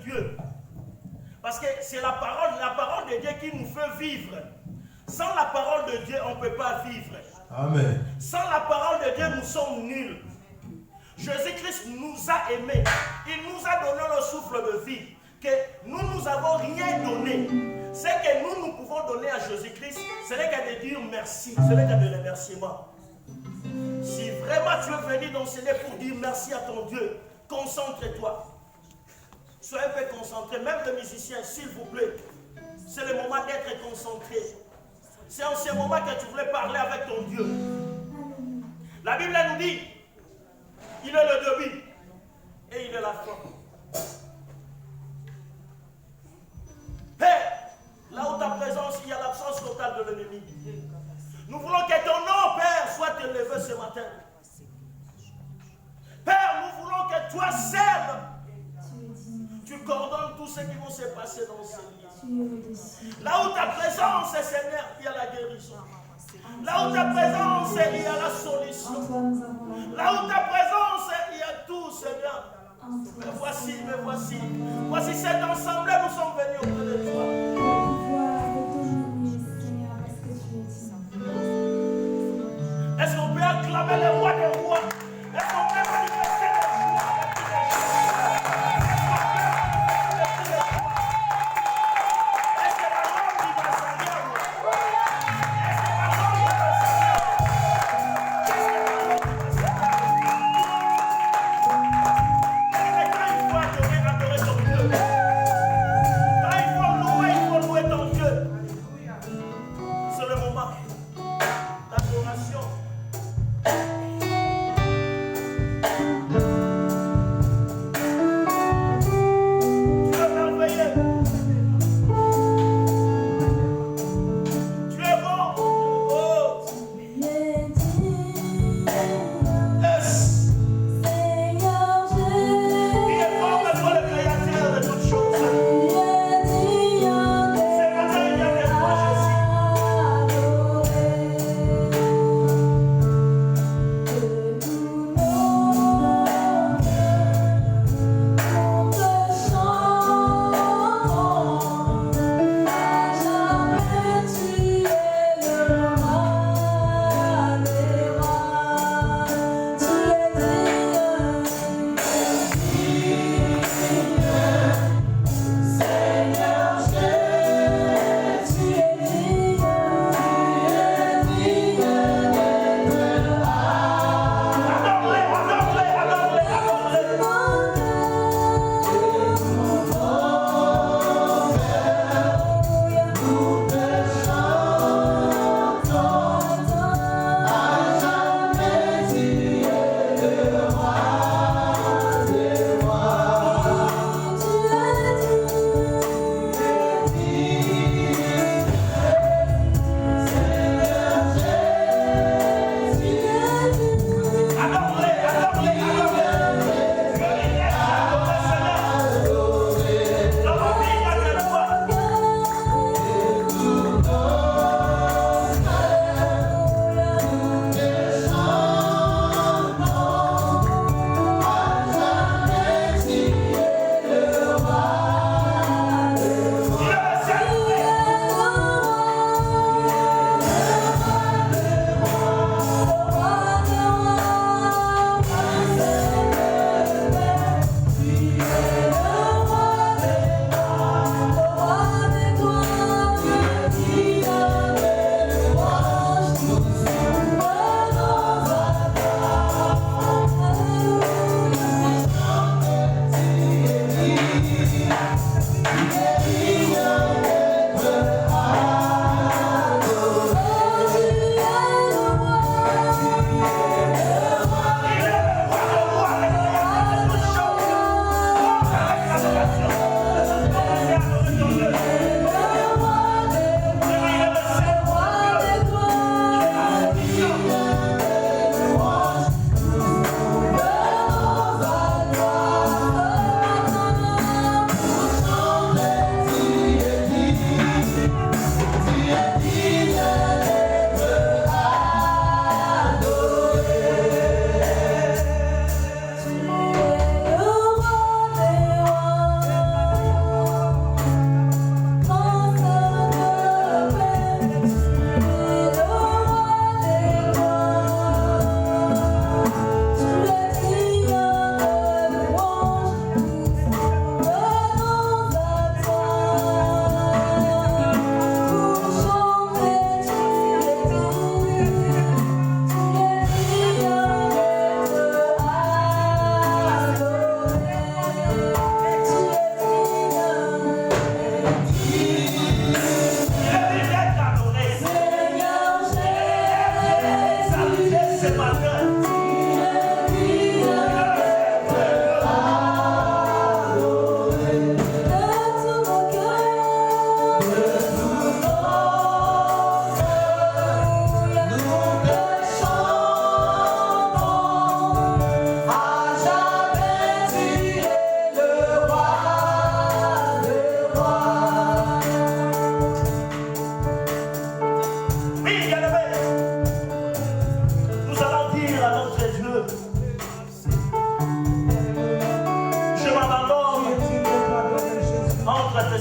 Dieu. Parce que c'est la parole de Dieu qui nous fait vivre. Sans la parole de Dieu, on ne peut pas vivre. Amen. Sans la parole de Dieu, nous sommes nuls. Jésus-Christ nous a aimés. Il nous a donné le souffle de vie. Que nous n'avons rien donné. Ce que nous pouvons donner à Jésus-Christ, ce n'est qu'à de dire merci. Ce n'est qu'à de remerciements. Si vraiment tu es venu dans ce lieu pour dire merci à ton Dieu, concentre-toi. Sois un peu concentré. Même les musiciens, s'il vous plaît. C'est le moment d'être concentré. C'est en ce moment que tu voulais parler avec ton Dieu. La Bible nous dit, il est le début et il est la fin. Père, là où ta présence, il y a l'absence totale de l'ennemi. Nous voulons que ton nom, Père, soit élevé ce matin. Père, nous voulons que toi seul, tu coordonnes tout ce qui va se passer dans ce lieu. Là où ta présence est, Seigneur, il y a la guérison. Là où ta présence est, il y a la solution. Là où ta présence est, il y a tout, Seigneur. Mais voici cet ensemble, nous sommes venus auprès de toi. Est-ce qu'on peut acclamer le roi des rois? Est-ce qu'on peut manifester le joie avec tous les jours? Est-ce que la langue du Seigneur? Est-ce que la langue du Seigneur? Est-ce que la langue du Seigneur? Il faut adorer ton Dieu.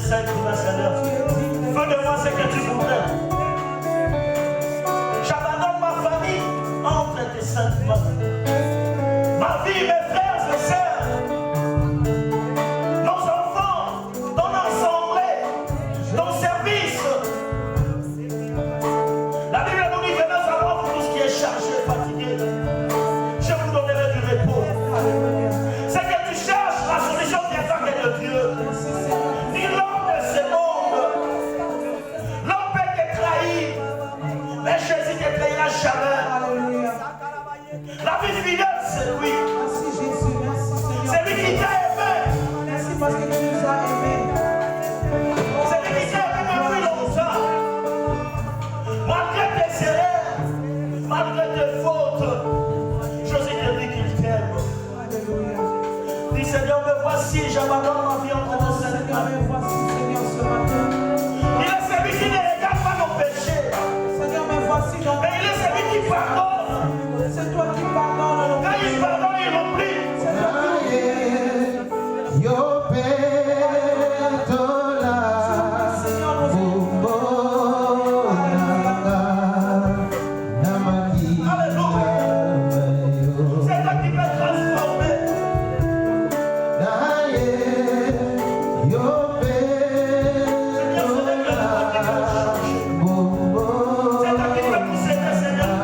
saintes mains, Seigneur. Fais de moi ce que tu voudrais. J'abandonne ma famille entre tes saintes mains. Ma vie, mes frères et sœurs, nos enfants, ton assemblée, ton service. La Bible nous dit que nous allons pour tout ce qui est chargé, fatigué. Je vous donnerai du repos. C'est que tu cherches la solution viendra que de Dieu. Ni l'homme de ce monde. L'homme peut te trahir. Mais Jésus ne te trahira jamais. La vie fidèle, c'est lui. C'est lui qui t'a aimé. Merci parce que tu nous as aimés. C'est lui qui t'a aimé depuis longtemps. Malgré tes erreurs, malgré tes fautes, Jésus te dit qu'il t'aime. Dis Seigneur, me voici, j'abandonne ma vie entre tes saintes mains. Me voici, Seigneur, ce matin. Il est celui qui ne regarde pas nos péchés. Seigneur, me voici dans. Mais il est celui qui pardonne. C'est toi qui pardonnes. Quand il pardonne, il oublie. C'est toi qui peux transformer. C'est toi qui peux pousser, Seigneur.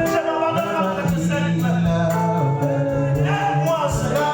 Je m'abandonne entre tes saintes mains. Aide-moi, Seigneur.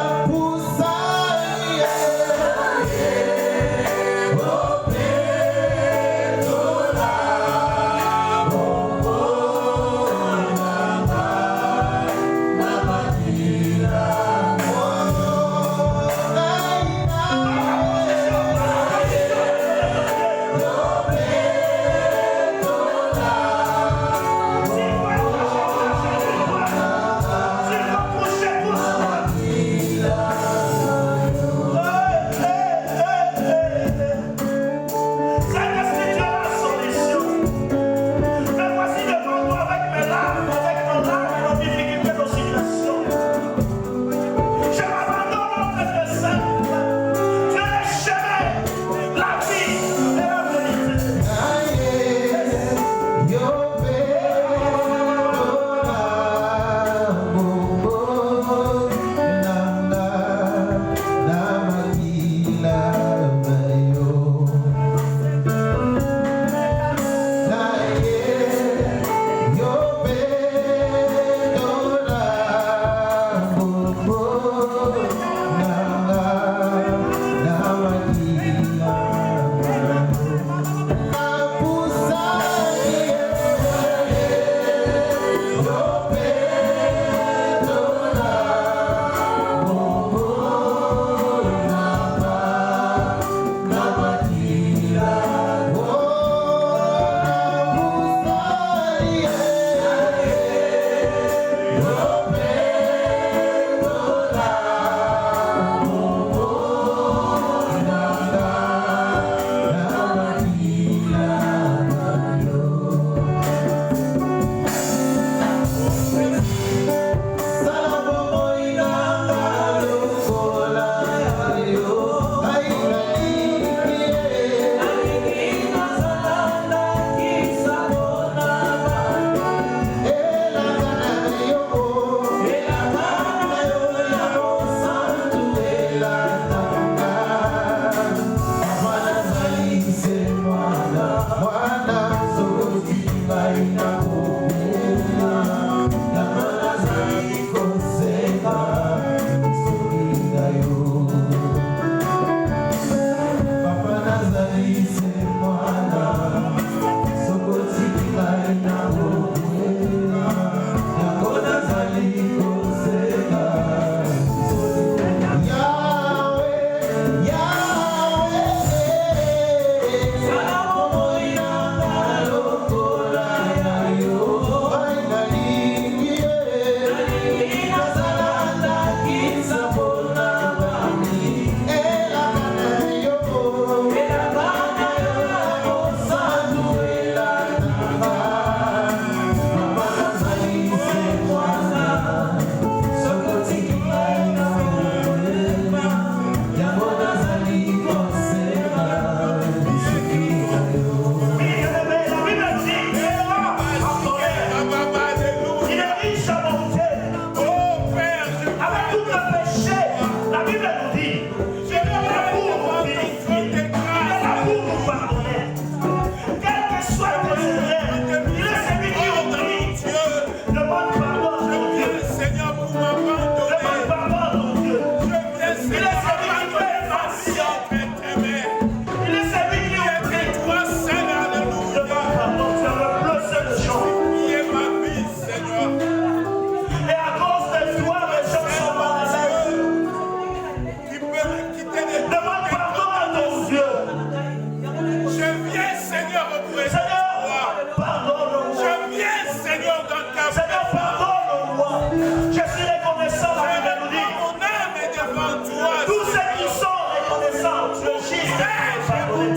reconnaissant, tu es juste de pardonner.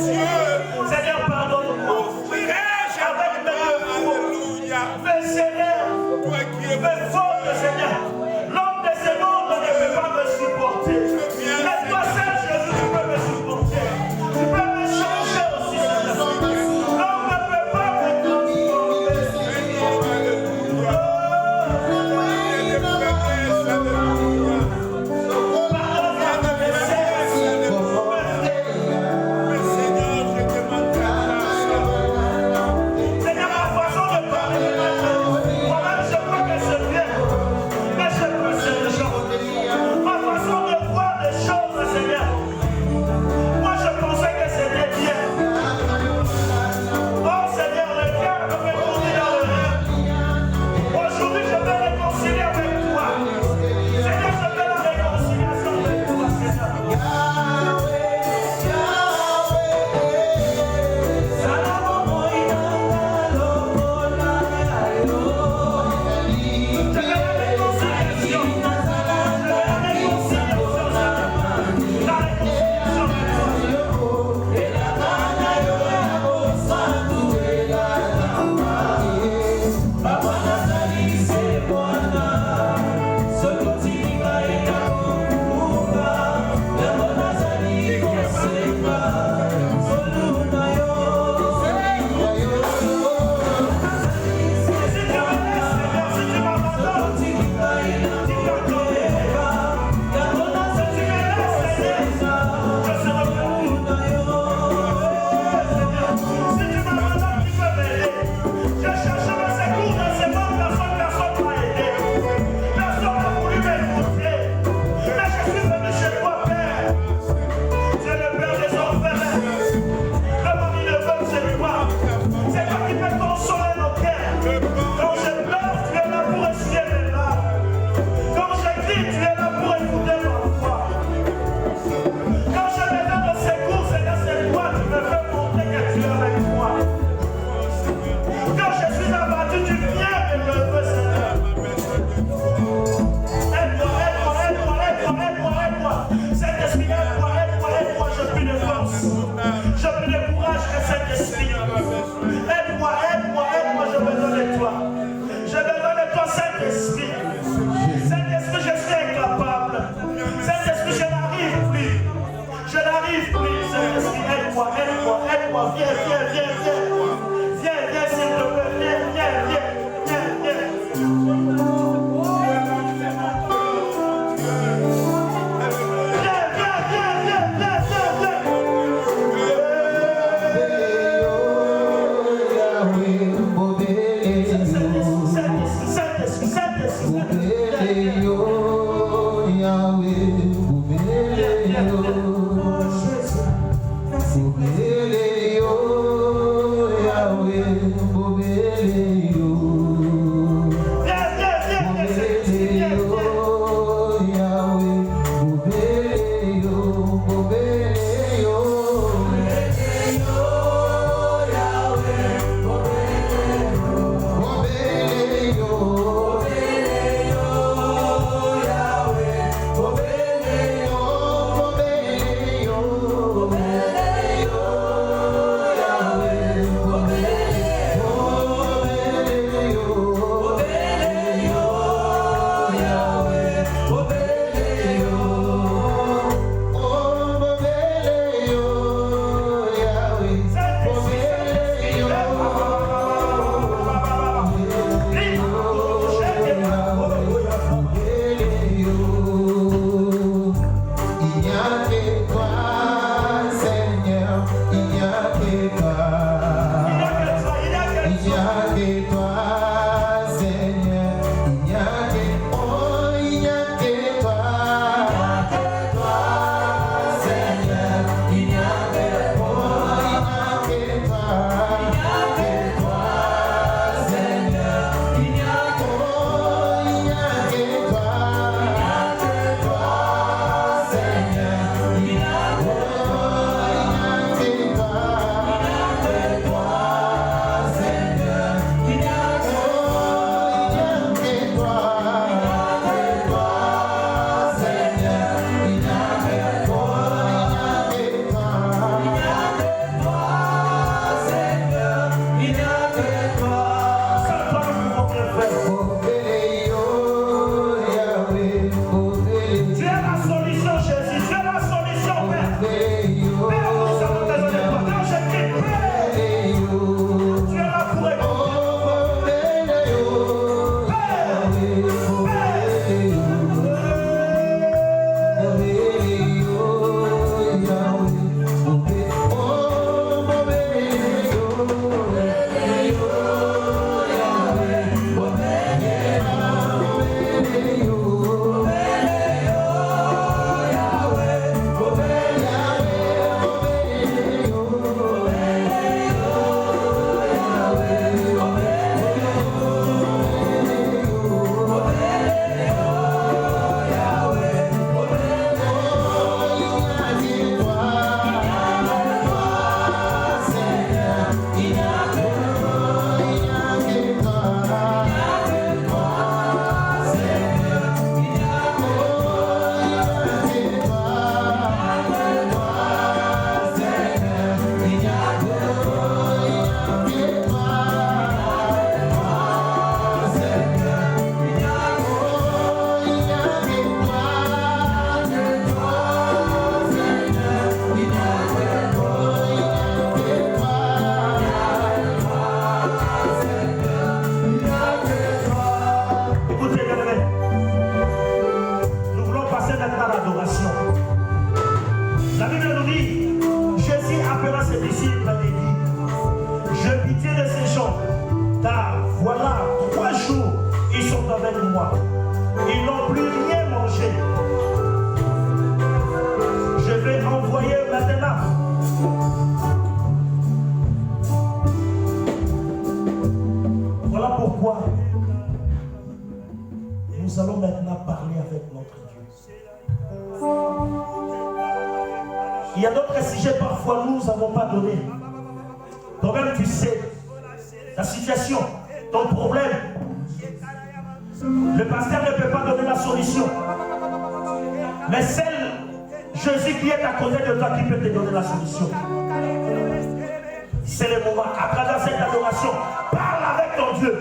Seigneur, pardonne-moi. Avec mes défauts, mes Seigneur, mes fautes, Seigneur. L'homme de ce monde ne peut pas me supporter. Mais toi seul, Jésus, tu peux me supporter. Tu peux me changer aussi, Seigneur. L'homme ne peut pas me transformer. Seigneur, ma façon de parler, moi-même je crois que c'est bien, mais je peux c'est gens. Ma façon de voir les choses, Seigneur, moi je pensais que c'était bien. Oh Seigneur, le cœur me fait tourner dans le rêve. Aujourd'hui, je vais réconcilier avec toi. Seigneur, je fais la réconciliation avec toi, Seigneur. Yahweh, disciples avaient dit, j'ai pitié de ces gens, car voilà, 3 jours, ils sont avec moi. Ils n'ont plus rien mangé. Je vais envoyer maintenant. Voilà pourquoi nous allons maintenant parler avec notre Dieu. Il y a d'autres sujets, parfois nous n'avons pas donné. Toi-même, tu sais, ta situation, ton problème. Le pasteur ne peut pas donner la solution. Mais celle, Jésus qui est à côté de toi, qui peut te donner la solution. C'est le moment, à travers cette adoration, parle avec ton Dieu.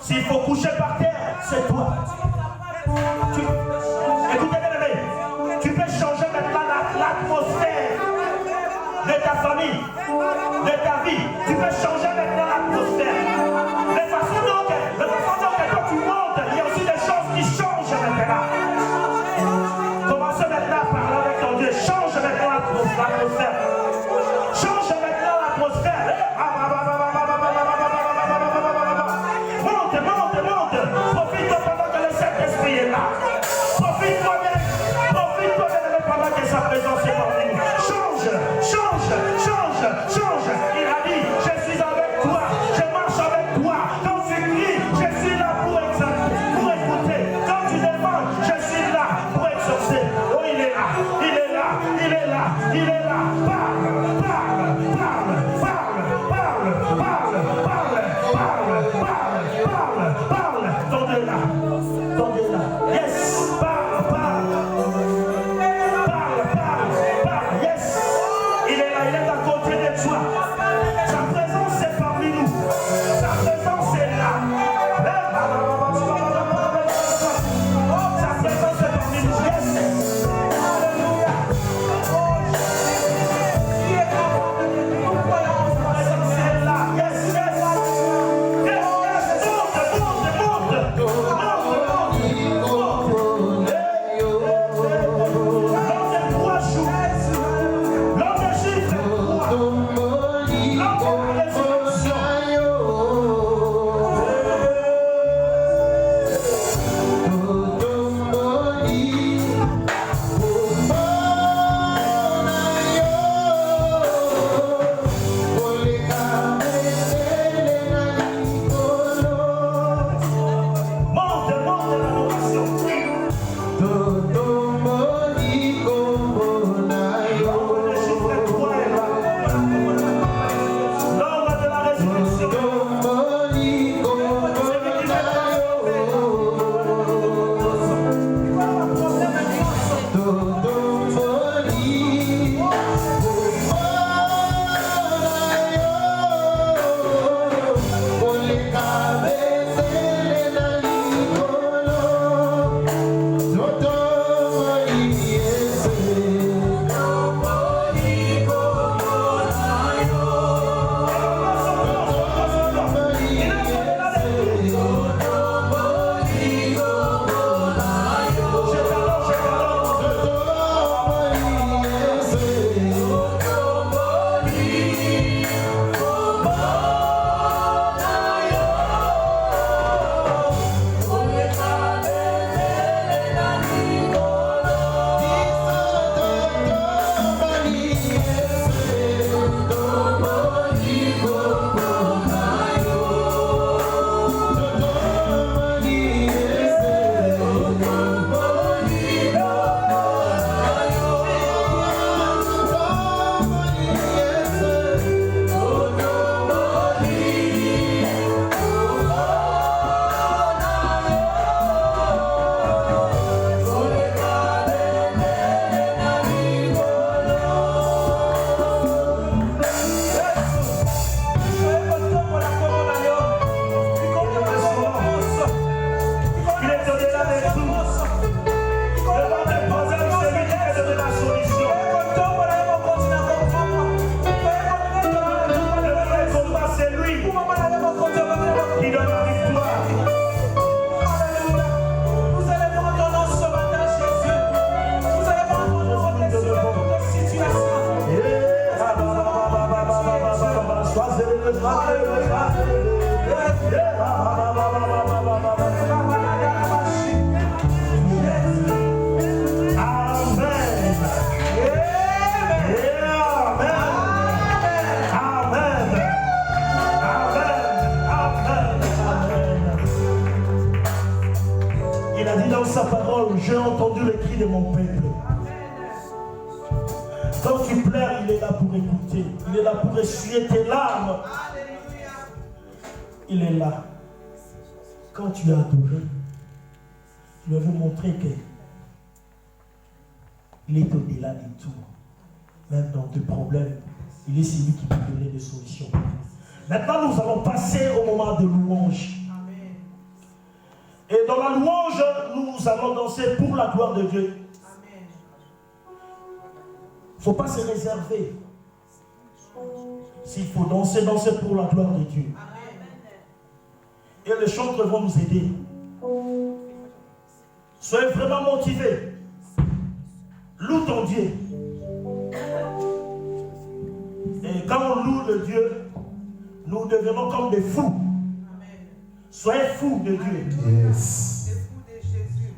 S'il faut coucher par terre, c'est toi. Écoutez, bien aimé, tu peux changer maintenant l'atmosphère de ta famille, de ta vie. Tu peux changer maintenant l'atmosphère. De façon dont quand tu montes, il y a aussi des choses qui changent maintenant. Commencez maintenant à parler avec ton Dieu. Change maintenant l'atmosphère. Change maintenant l'atmosphère. Monte. Profite-toi pendant que le Saint-Esprit est là. Profite-toi bien pendant que sa présence est parmi nous. Change. Il a dit, je suis avec toi, je marche avec toi. Quand tu cries, je suis là pour écouter. Quand tu demandes, je suis là pour exaucer. Oh, il est là. Parle. Tendez-la. Yes, parle. Yes. Il est là, il est à côté de toi. Quand tu pleures, il est là pour écouter. Il est là pour essuyer tes larmes. Il est là. Quand tu as adoré, je vais vous montrer que il est au-delà de tout. Même dans tes problèmes, il est celui qui peut donner des solutions. Maintenant, nous allons passer au moment de louange. Et dans la louange, nous allons danser pour la gloire de Dieu. Il ne faut pas se réserver. S'il faut danser, danser pour la gloire de Dieu. Et les chantres vont nous aider. Soyez vraiment motivés. Loue ton Dieu. Et quand on loue le Dieu, nous devenons comme des fous. Soyez fous de Dieu. Yes. Des fous de Jésus.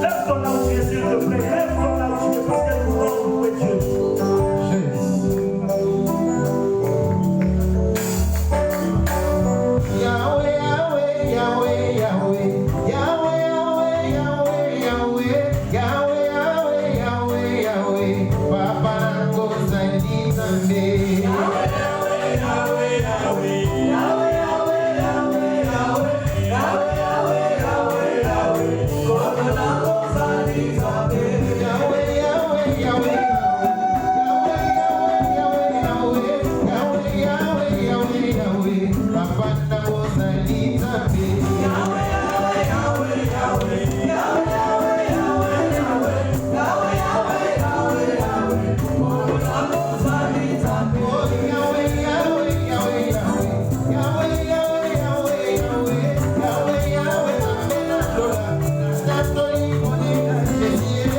Lève ton âme, Jésus, s'il te plaît. Lève ton âme, Jésus, parce que nous allons louer Dieu. Yahweh, Yahweh, Yahweh, Yahweh, Yahweh, Yahweh, Yahweh, Yahweh, Yahweh, Yahweh, Yahweh, Papa ngoza ndinande. Yahweh, Yahweh, Yahweh, Yahweh, Yahweh, Yahweh, Yahweh, Yahweh, Yahweh, Yahweh, Yahweh, Yahweh, Papa ngoza ndinande. Yahweh, Yahweh, Yahweh, Yeah.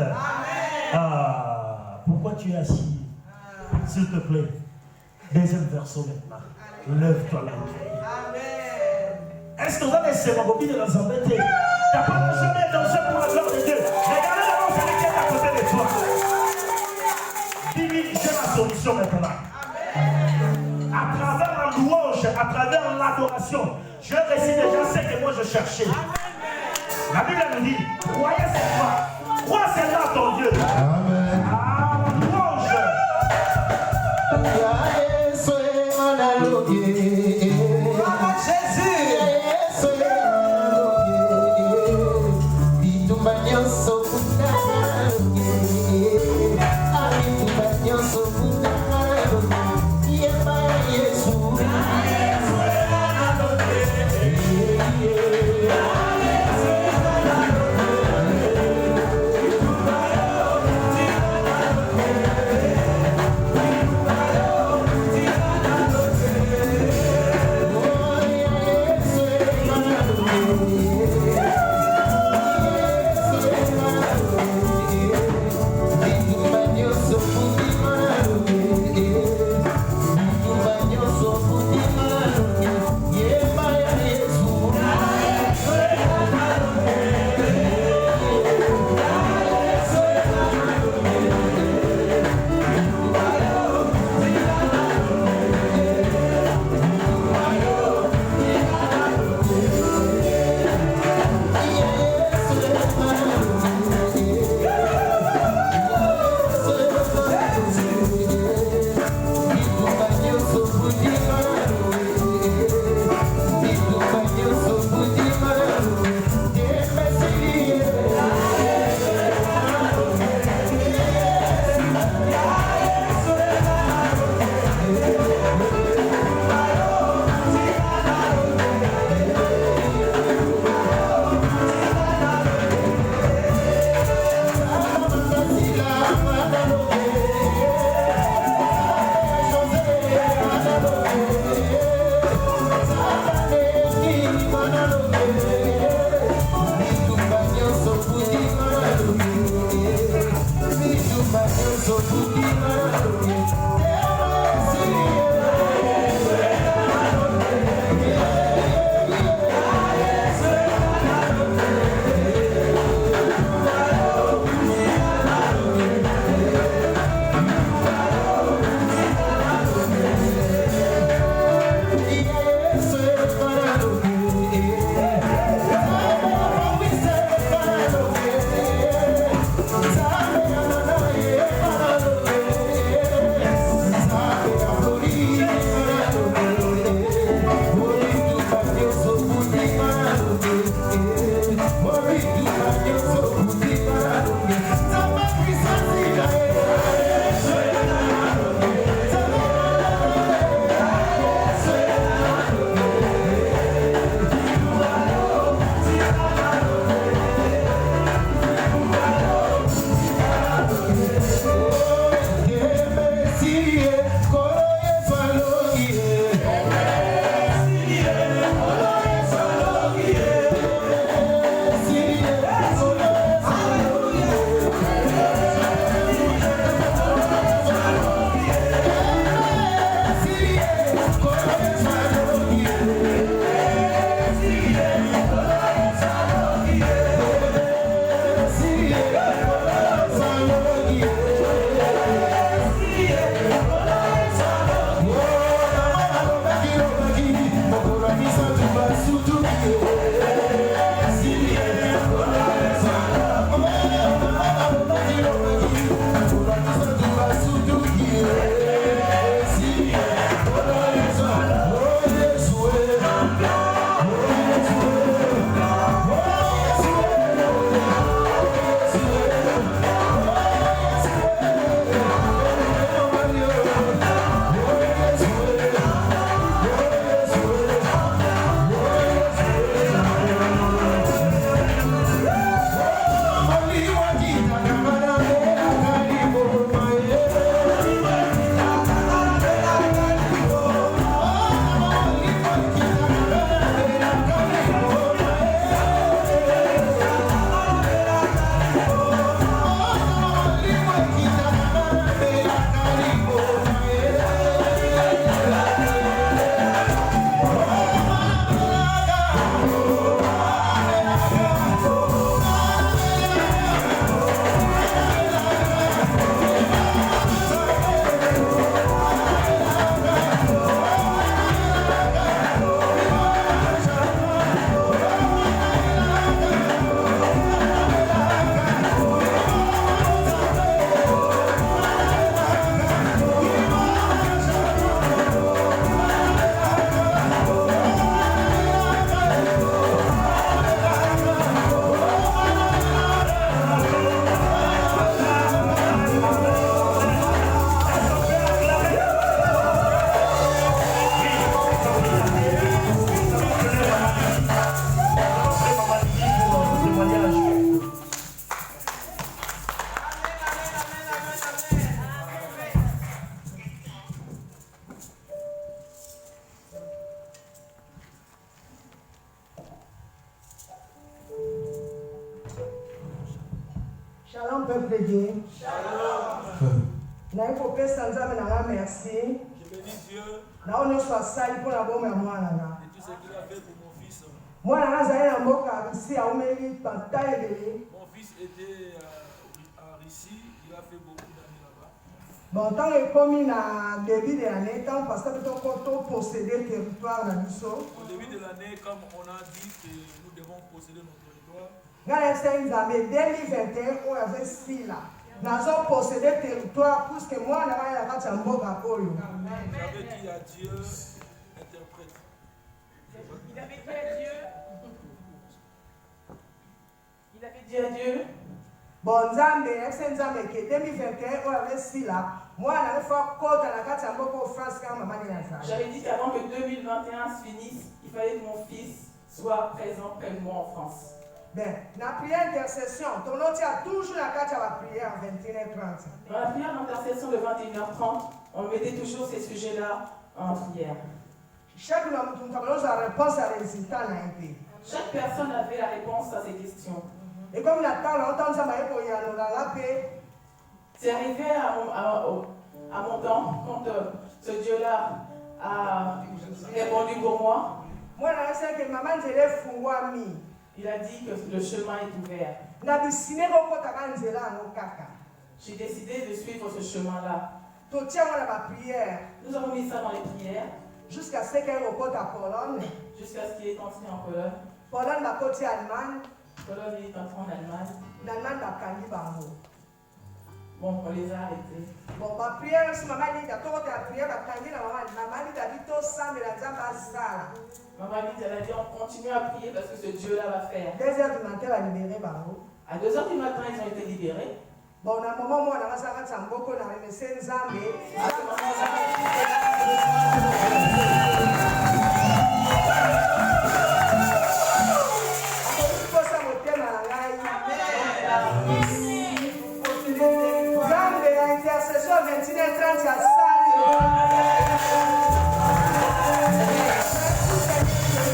Seigneur. Ah, pourquoi tu es assis? S'il te plaît. Deuxième verset maintenant. Lève-toi là. Est-ce que vous avez ces mobile de la embêter? Tu n'as pas jamais dansé pour la gloire de Dieu. Regardez d'abord celui qui est à côté de toi. Dis-lui, j'ai la solution maintenant. À travers la louange, à travers l'adoration, je récite déjà ce que moi je cherchais. La Bible nous dit, croyez cette foi. Crois cela ton Dieu. Amen. Ah, la louange. bien. Na kopesa nzambe na nga merci. Je bénis Dieu Na ono so asali pour la bombe ya mwana nga. et tout ce qu'il a fait pour mon fils. Mwana nga azali na mboka Russie aumeli panta ebele. Mon fils était à Russie, il a fait beaucoup d'années là-bas. Bon, tant ekomi na début de l'année, tant parce que to posséder territoire na biso. Au début de l'année, comme on a dit que nous devons posséder notre territoire, Nga esa nzambe 2021 oyo azesila. Nazo posséder territoire puisque mwana nga na kati ya mboka oyo. j'avais dit à Dieu, interprète. Il avait dit à Dieu. Il avait dit à Dieu. Bon, nzambe esa nzambe ke 2021 oyo azesila. Mwana afa kota na kati ya mboka France kama mama ni nazali. J'avais dit qu'avant que 2021 se finisse, il fallait que mon fils soit présent près de moi en France. Ben, na prière intercession, ton nom tient toujours la carte à la prière à 21h30. Dans la prière d'intercession de 21h30, on mettait toujours ces sujets-là en prière. Chaque homme a réponse à résultat na MP. Chaque personne avait la réponse à ces questions. Et comme la temps longtemps ça m'a pour y aller dans la paix. C'est arrivé à mon temps, quand ce Dieu-là a répondu pour moi. Moi, je sais que maman je fungwa mi. Il a dit que le chemin est ouvert. Na bisine ko kota nzela no kaka. J'ai décidé de suivre ce chemin-là. To tia na ba prière. Nous avons mis ça dans les prières Jusqu'à ce qu'elle reporte à Pologne. jusqu'à ce qu'il est entré en Pologne. Pologne ba côté Allemagne. Pologne est entré en Allemagne. L'Allemagne ba kandi bango. Bon, on les a arrêtés. Bon, ma prière, si maman dit, à toi, ta prière, ma kandi na maman dit, dit, tout ça, mais la zamba sala. Maman dit, elle a dit, on continue à prier parce que ce Dieu-là va faire. 2h du matin, elle a libéré bango. À 2h du matin, ils ont été libérés. Bon, na moment moi na masaka tsamboko na remercier Nzambe. À ce moment-là, Akokosa motema na ngai. Nzambe na intercession 21h30 ya sali.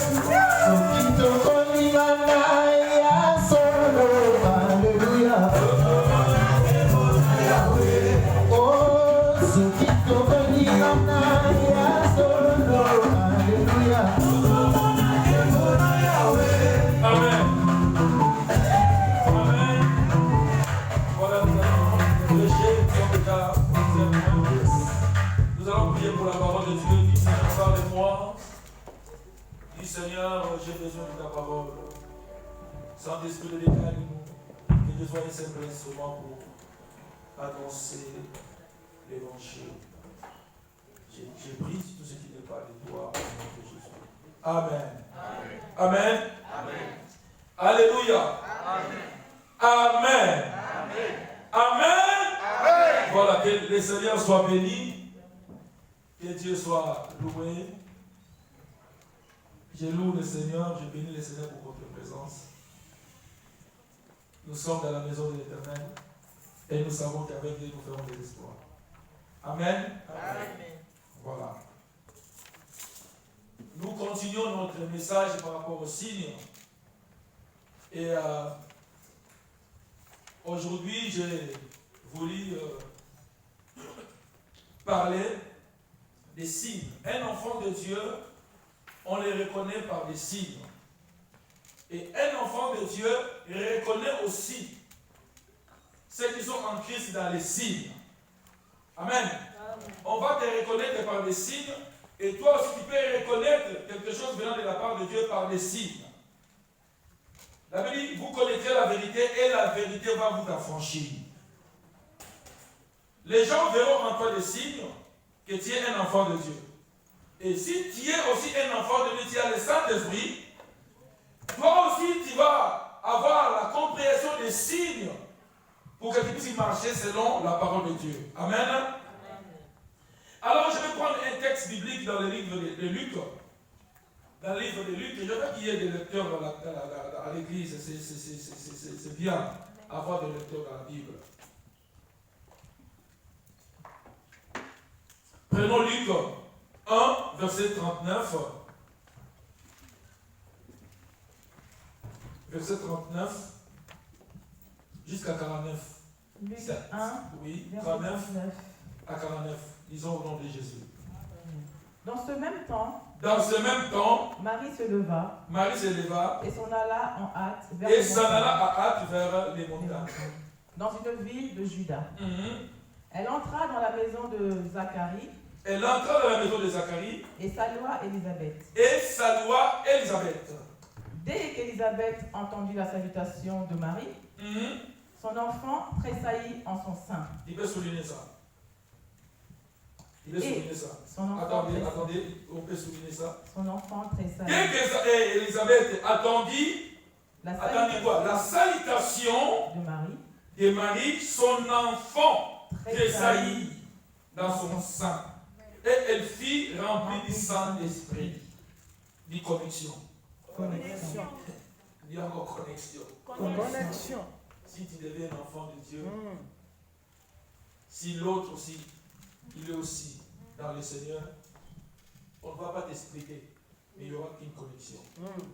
Sokito kolingana ya solo, hallelujah. Oh, sokito kolingana ya solo, hallelujah. Amen. Amen. Voilà, nous allons prêcher, nous sommes déjà nous allons prier pour la parole de Dieu. Dis Seigneur, parle-moi. Dis Seigneur, j'ai besoin de ta parole. Saint-Esprit de l'État, que je sois un simple instrument pour annoncer l'évangile. J'ai pris tout ce qui n'est pas de toi, au nom de Jésus. Amen. Amen. Amen. Alléluia. Amen. Amen. Voilà, que le Seigneur soit béni. Que Dieu soit loué. Je loue le Seigneur, je bénis le Seigneur pour votre présence. Nous sommes dans la maison de l'Éternel et nous savons qu'avec Dieu nous ferons des espoirs. Amen. Voilà. Nous continuons notre message par rapport aux signes. Et aujourd'hui, j'ai voulu parler des signes. Un enfant de Dieu, on les reconnaît par des signes. Et un enfant de Dieu reconnaît aussi ceux qui sont en Christ dans les signes. Amen. On va te reconnaître par des signes. Et toi aussi, tu peux reconnaître quelque chose venant de la part de Dieu par des signes. La Bible dit, vous connaîtrez la vérité et la vérité va vous affranchir. Les gens verront en toi des signes que tu es un enfant de Dieu. Et si tu es aussi un enfant de Dieu, tu as le Saint-Esprit, toi aussi tu vas avoir la compréhension des signes pour que tu puisses marcher selon la parole de Dieu. Amen. Alors je vais prendre un texte biblique dans le livre de Luc. Dans le livre de Luc, et je veux qu'il y ait des lecteurs à l'église, c'est bien avoir des lecteurs dans la Bible. Prenons Luc 1, verset 39. Verset 39 jusqu'à 49. Luc 1, Oui, verset 39 39. à 49. Disons au nom de Jésus. Dans ce même temps, Marie se leva et s'en alla en hâte vers et les s'en montagnes. alla à hâte vers les montagnes. Dans une ville de Juda. Mhm. Elle entra dans la maison de Zacharie Elle entra dans la maison de Zacharie et salua Élisabeth. et salua Élisabeth. Dès qu'Élisabeth entendit la salutation de Marie, Mhm. son enfant tressaillit en son sein. Il peut souligner ça. Il peut Et souligner ça. son enfant Attendez, on peut souligner ça. Son enfant Dès tressaillit. qu'Élisabeth attendit La quoi? La salutation de Marie de Marie, son enfant tressaillit tressaillit dans son sein. Et elle fit remplie du Saint-Esprit. Dit connexion. connexion. Dis encore connexion. Connexion. Si tu deviens un enfant de Dieu, si l'autre aussi, il est aussi dans le Seigneur, on ne va pas t'expliquer, mais il y aura qu'une connexion.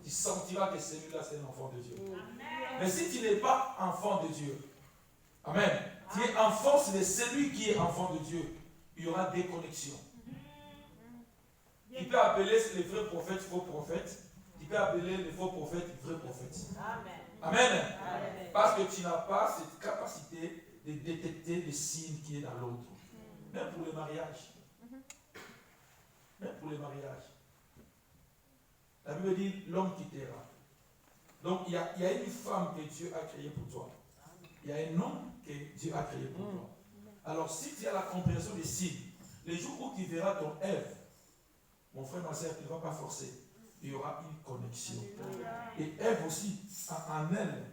Tu sentiras que celui-là, c'est un enfant de Dieu. Mais si tu n'es pas enfant de Dieu, amen, tu es enfant, c'est celui qui est enfant de Dieu, il y aura des connexions. Tu peux appeler les vrais prophètes faux prophètes, tu peux appeler les faux prophètes vrais prophètes. Amen. Parce que tu n'as pas cette capacité de détecter les signes qui est dans l'autre. Même pour le mariage. Même pour le mariage. La Bible dit l'homme quittera. Donc il y a une femme que Dieu a créée pour toi. Il y a un homme que Dieu a créé pour toi. Alors si tu as la compréhension des signes, les jours où tu verras ton Ève, mon frère, ma soeur, tu ne vas pas forcer. Il y aura une connexion. Et Ève aussi, en elle,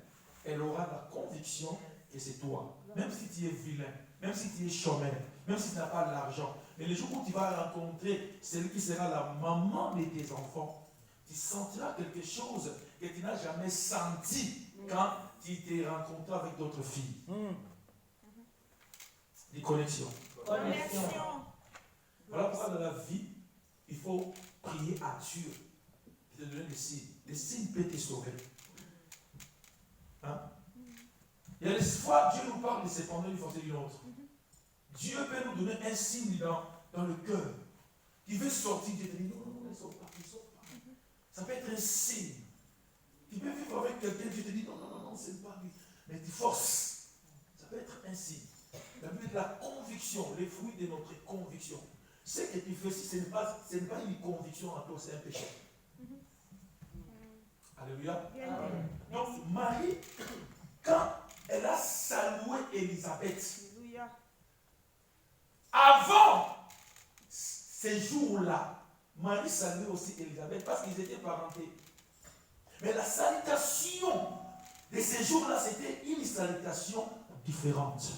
elle aura la conviction que c'est toi. Même si tu es vilain, même si tu es chômeur, même si tu n'as pas l'argent. Mais le jour où tu vas rencontrer celui qui sera la maman de tes enfants, tu sentiras quelque chose que tu n'as jamais senti quand tu t'es rencontré avec d'autres filles. Des connexions. Voilà pourquoi dans la vie, il faut prier à Dieu de te donner des signes. Les signes peuvent te sauver. Hein? Il y a des fois, Dieu nous parle de cependant d'une façon ou d'une autre. Dieu peut nous donner un signe dans le cœur. Il veut sortir, Dieu te dit non, non, ne sort pas, ne sort pas. Ça peut être un signe. Tu peux vivre avec quelqu'un, Dieu te dit non, non, non, non, c'est pas lui. Mais tu forces. Ça peut être un signe. Ça peut être la conviction, les fruits de notre conviction. Ce que tu fais, si ce n'est pas une conviction en toi, c'est un péché. Alléluia. Donc Marie, quand elle a salué Élisabeth, avant ces jours-là, Marie saluait aussi Élisabeth parce qu'ils étaient parentés. Mais la salutation de ces jours-là, c'était une salutation différente.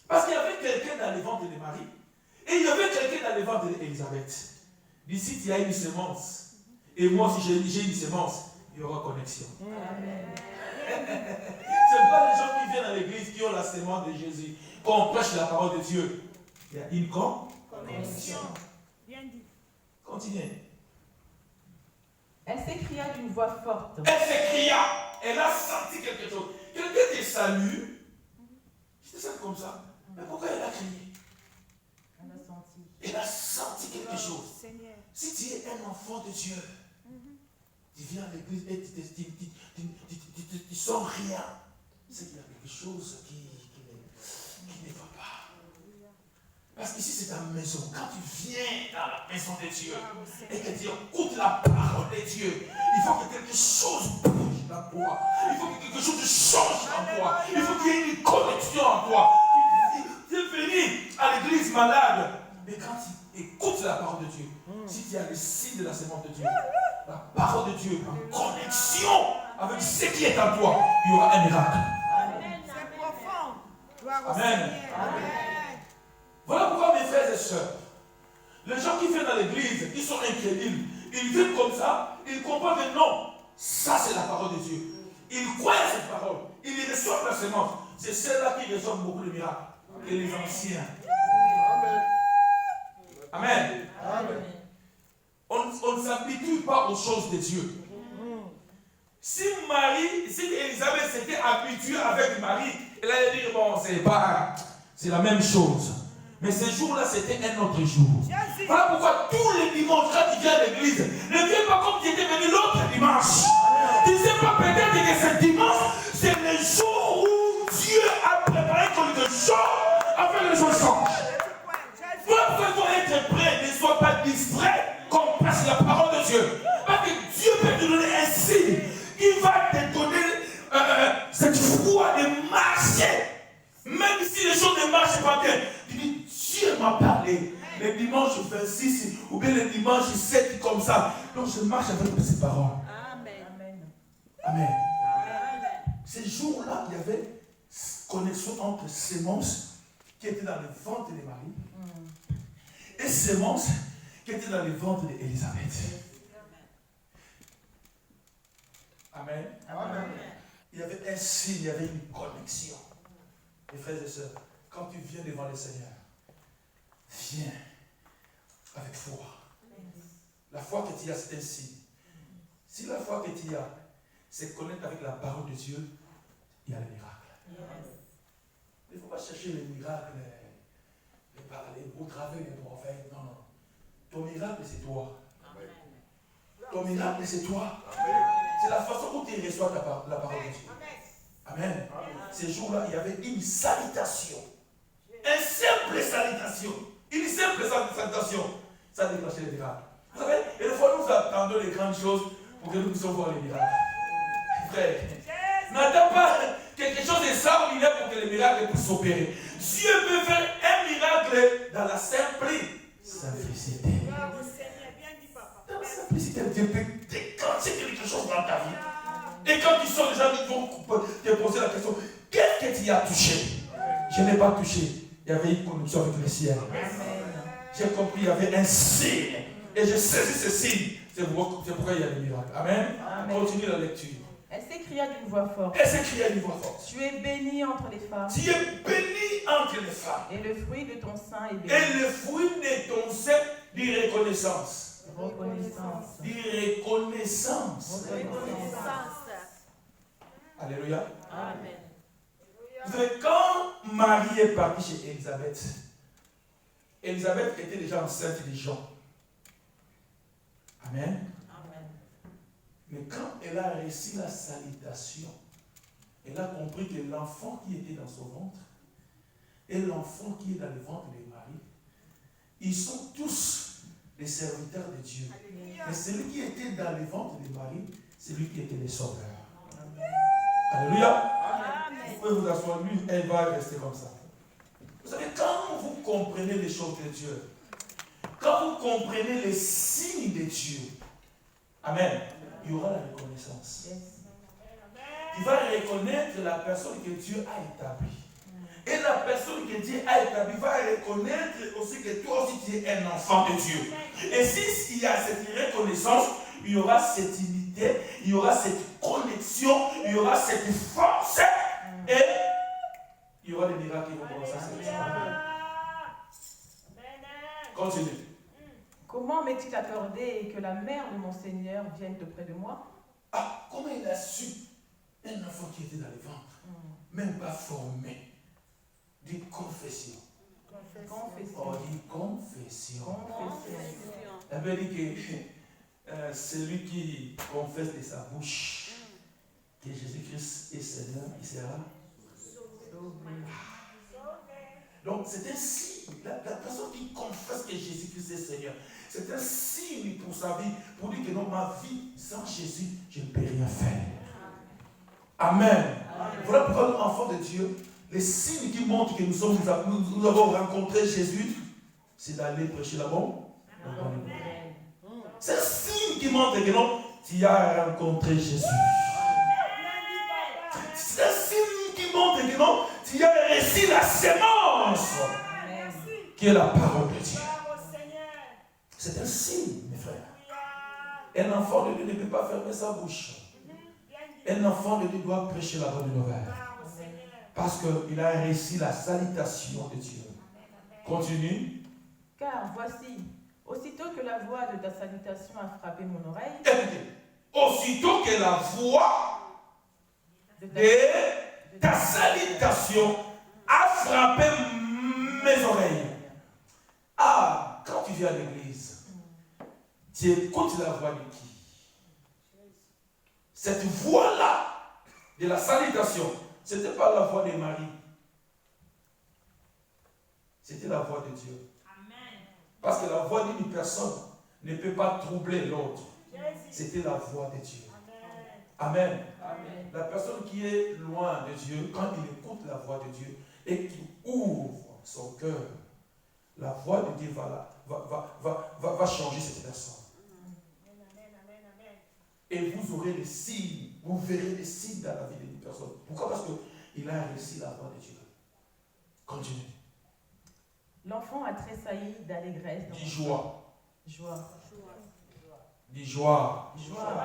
Parce qu'il y avait quelqu'un dans le ventre de Marie et il y avait quelqu'un dans le ventre d'Élisabeth. D'ici, il y a une semence. Et moi, si j'ai une semence, il y aura connexion. Ce n'est pas les gens qui viennent à l'église qui ont la semence de Jésus. Quand on prêche la parole de Dieu, il y a une connexion. Bien dit. Continuez. Elle s'écria d'une voix forte. Elle s'écria. Elle a senti quelque chose. Quelqu'un te salue. Je te sens comme ça. Mais pourquoi elle a crié? Elle a senti. Elle a senti quelque chose. Seigneur. Si tu es un enfant de Dieu, tu viens à l'église et tu sens rien. C'est qu'il y a quelque chose qui ne va pas. Parce qu'ici c'est ta maison. Quand tu viens dans la maison de Dieu et que tu écoutes la parole de Dieu, il faut que quelque chose bouge dans toi. Il faut que quelque chose change en toi. Il faut qu'il y ait une connexion en toi. Tu es venu à l'église malade. Mais quand tu écoutes la parole de Dieu, si tu as le signe de la semence de Dieu, la parole de Dieu en connexion avec ce qui est en toi, il y aura un miracle. C'est profond. Gloire au Amen. Seigneur. Amen. Voilà pourquoi mes frères et sœurs, les gens qui viennent dans l'église, ils sont incrédules, ils viennent comme ça, ils comprennent que non, ça c'est la parole de Dieu. Ils croient à cette parole, ils reçoivent la semence. C'est celle-là qui reçoivent beaucoup de miracles. Et les anciens. Amen. Amen. On ne s'habitue pas aux choses de Dieu. Si Élisabeth s'était habituée avec Marie Et là, il dit, bon, c'est la même chose. Mais ce jour-là, c'était un autre jour. Voilà pourquoi tous les dimanches, quand tu viens à l'église, ne viens pas comme tu étais venu l'autre dimanche. Tu ne sais pas peut-être que ce dimanche, c'est le jour où Dieu a préparé quelque chose afin que les choses changent. Voilà pourquoi il faut être prêt, ne sois pas distrait quand on passe la parole de Dieu. Parce que Dieu peut te donner un signe. Il va te donner cette foi de marcher. Même si les choses ne marchent pas bien, tu dis, Dieu m'a parlé. Le dimanche 26 ou bien le dimanche 7 comme ça. Donc je marche avec ces paroles. Amen. Amen. Ces jours-là, il y avait connexion entre sémence qui était dans le ventre de Marie et sémence qui était dans le ventre d'Élisabeth. Amen. Amen. Il y avait un signe, il y avait une connexion. Mes frères et sœurs, quand tu viens devant le Seigneur, viens avec foi. La foi que tu as, c'est un signe. Si la foi que tu as, c'est connaître avec la parole de Dieu, il y a le miracle. Il ne faut pas chercher les miracles, au travers des prophètes. Non, non. Ton miracle, c'est toi. Ton miracle, c'est toi. C'est la façon où tu reçois la parole de Dieu. Amen. Ces jours-là, il y avait une salutation. Une simple salutation. Une simple salutation. Ça a déclenché les miracles. Vous savez, et des fois, nous attendons les grandes choses pour que nous puissions voir les miracles. Frère, n'attends pas quelque chose d'extraordinaire pour que les miracles puissent s'opérer. Dieu peut faire un miracle dans la simplicité. Dans la simplicité, Dieu peut déclencher quelque chose dans ta vie. Et quand tu sors, les gens vont te poser la question, qu'est-ce que tu as touché? Je n'ai pas touché. Il y avait une connexion avec le ciel. J'ai compris, il y avait un signe. Et je saisis ce signe. C'est pourquoi il y a des miracles. Amen. Continue la lecture. Elle s'écria d'une voix forte. Elle s'écria d'une voix forte. Tu es bénie entre les femmes. Tu es bénie entre les femmes. Et le fruit de ton sein est béni. Et le fruit de ton sein, dit reconnaissance. Reconnaissance. Dit reconnaissance. Alléluia. Amen. Vous savez, quand Marie est partie chez Élisabeth, Élisabeth était déjà enceinte de Jean. Amen. Mais quand elle a reçu la salutation, elle a compris que l'enfant qui était dans son ventre et l'enfant qui est dans le ventre de Marie, ils sont tous les serviteurs de Dieu. Mais celui qui était dans le ventre de Marie, c'est lui qui était le sauveur. Alléluia. Vous pouvez vous asseoir, lui, elle va rester comme ça. Vous savez, quand vous comprenez les choses de Dieu, quand vous comprenez les signes de Dieu, amen, il y aura la reconnaissance. Tu vas reconnaître la personne que Dieu a établie. Et la personne que Dieu a établie va reconnaître aussi que toi aussi tu es un enfant de Dieu. Et s'il y a cette reconnaissance, il y aura cette unité, il y aura cette connexion, il y aura cette force et il y aura des miracles qui vont commencer à se faire. Continue. Comment m'est-il accordé que la mère de mon Seigneur vienne auprès de moi? Ah, comment il a su un enfant qui était dans le ventre, même pas formé? Dit confession. Confession. Oh, dit confession. Confession. Elle veut dire que celui qui confesse de sa bouche que Jésus-Christ est Seigneur, il sera sauvé. Donc c'est un signe. La personne qui confesse que Jésus-Christ est Seigneur, c'est un signe pour sa vie, pour dire que non, ma vie sans Jésus, je ne peux rien faire. Amen. Voilà pourquoi nous, enfants de Dieu, les signes qui montrent que nous avons rencontré Jésus, c'est d'aller prêcher la bonne nouvelle. C'est un signe qui montre que non, tu as rencontré Jésus. C'est un signe qui montre que non, tu as reçu la sémence qui est la parole de Dieu. C'est un signe, mes frères. Un enfant de Dieu ne peut pas fermer sa bouche. Un enfant de Dieu doit prêcher la bonne nouvelle. Parce qu'il a reçu la salutation de Dieu. Continue. Car voici, aussitôt que la voix de ta salutation a frappé mon oreille, Écoutez, aussitôt que la voix de ta salutation a frappé mes oreilles. Ah, quand tu viens à l'église, tu écoutes la voix de qui? Cette voix-là de la salutation, ce n'était pas la voix de Marie. C'était la voix de Dieu. Parce que la voix d'une personne ne peut pas troubler l'autre. C'était la voix de Dieu. Amen. Amen. La personne qui est loin de Dieu, quand il écoute la voix de Dieu et qu'il ouvre son cœur, la voix de Dieu va changer cette personne. Et vous aurez les signes, vous verrez les signes dans la vie d'une personne. Pourquoi? Parce qu'il a réussi la voix de Dieu. Continue. L'enfant a tressailli d'allégresse. Dis joie. Joie. Dis joie. Joie.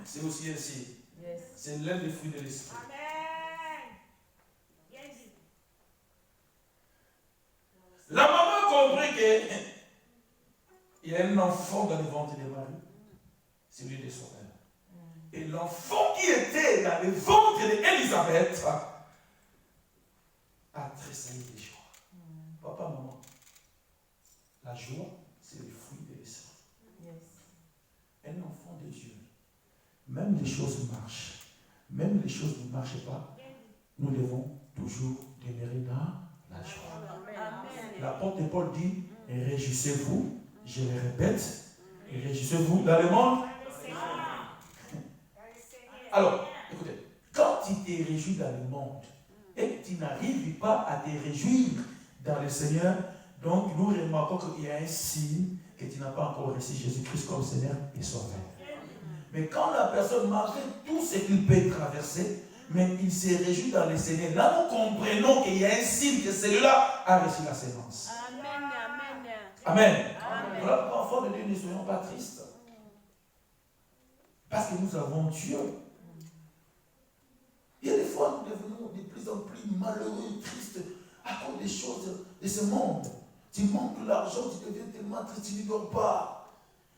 C'est aussi ainsi. Yes. C'est l'un des fruits de l'esprit. Amen. Bien dit. La maman comprit qu'il y a un enfant dans le ventre de Marie, celui de son père. Et l'enfant qui était dans le ventre d'Élisabeth a tressailli de joie. Papa, maman, la joie, c'est le fruit de l'esprit. Yes. Un enfant de Dieu, même les choses marchent, même les choses ne marchent pas, nous devons toujours demeurer dans la joie. Amen. L'apôtre Paul dit, réjouissez-vous, je le répète, réjouissez-vous dans le monde. Alors, écoutez, quand tu te réjouis dans le monde et que tu n'arrives pas à te réjouir dans le Seigneur, donc nous remarquons qu'il y a un signe que tu n'as pas encore reçu Jésus-Christ comme Seigneur et Sauveur. Mais quand la personne malgré tout ce qu'il peut traverser, mais il se réjouit dans le Seigneur, là nous comprenons qu'il y a un signe que celui-là a reçu la sémence. Amen. Amen. Voilà pourquoi, enfants de Dieu, ne soyons pas tristes. Parce que nous avons Dieu. Il y a des fois, nous devenons de plus en plus malheureux, tristes, à cause des choses de ce monde. Tu manques l'argent, tu deviens tellement triste, tu ne dors pas.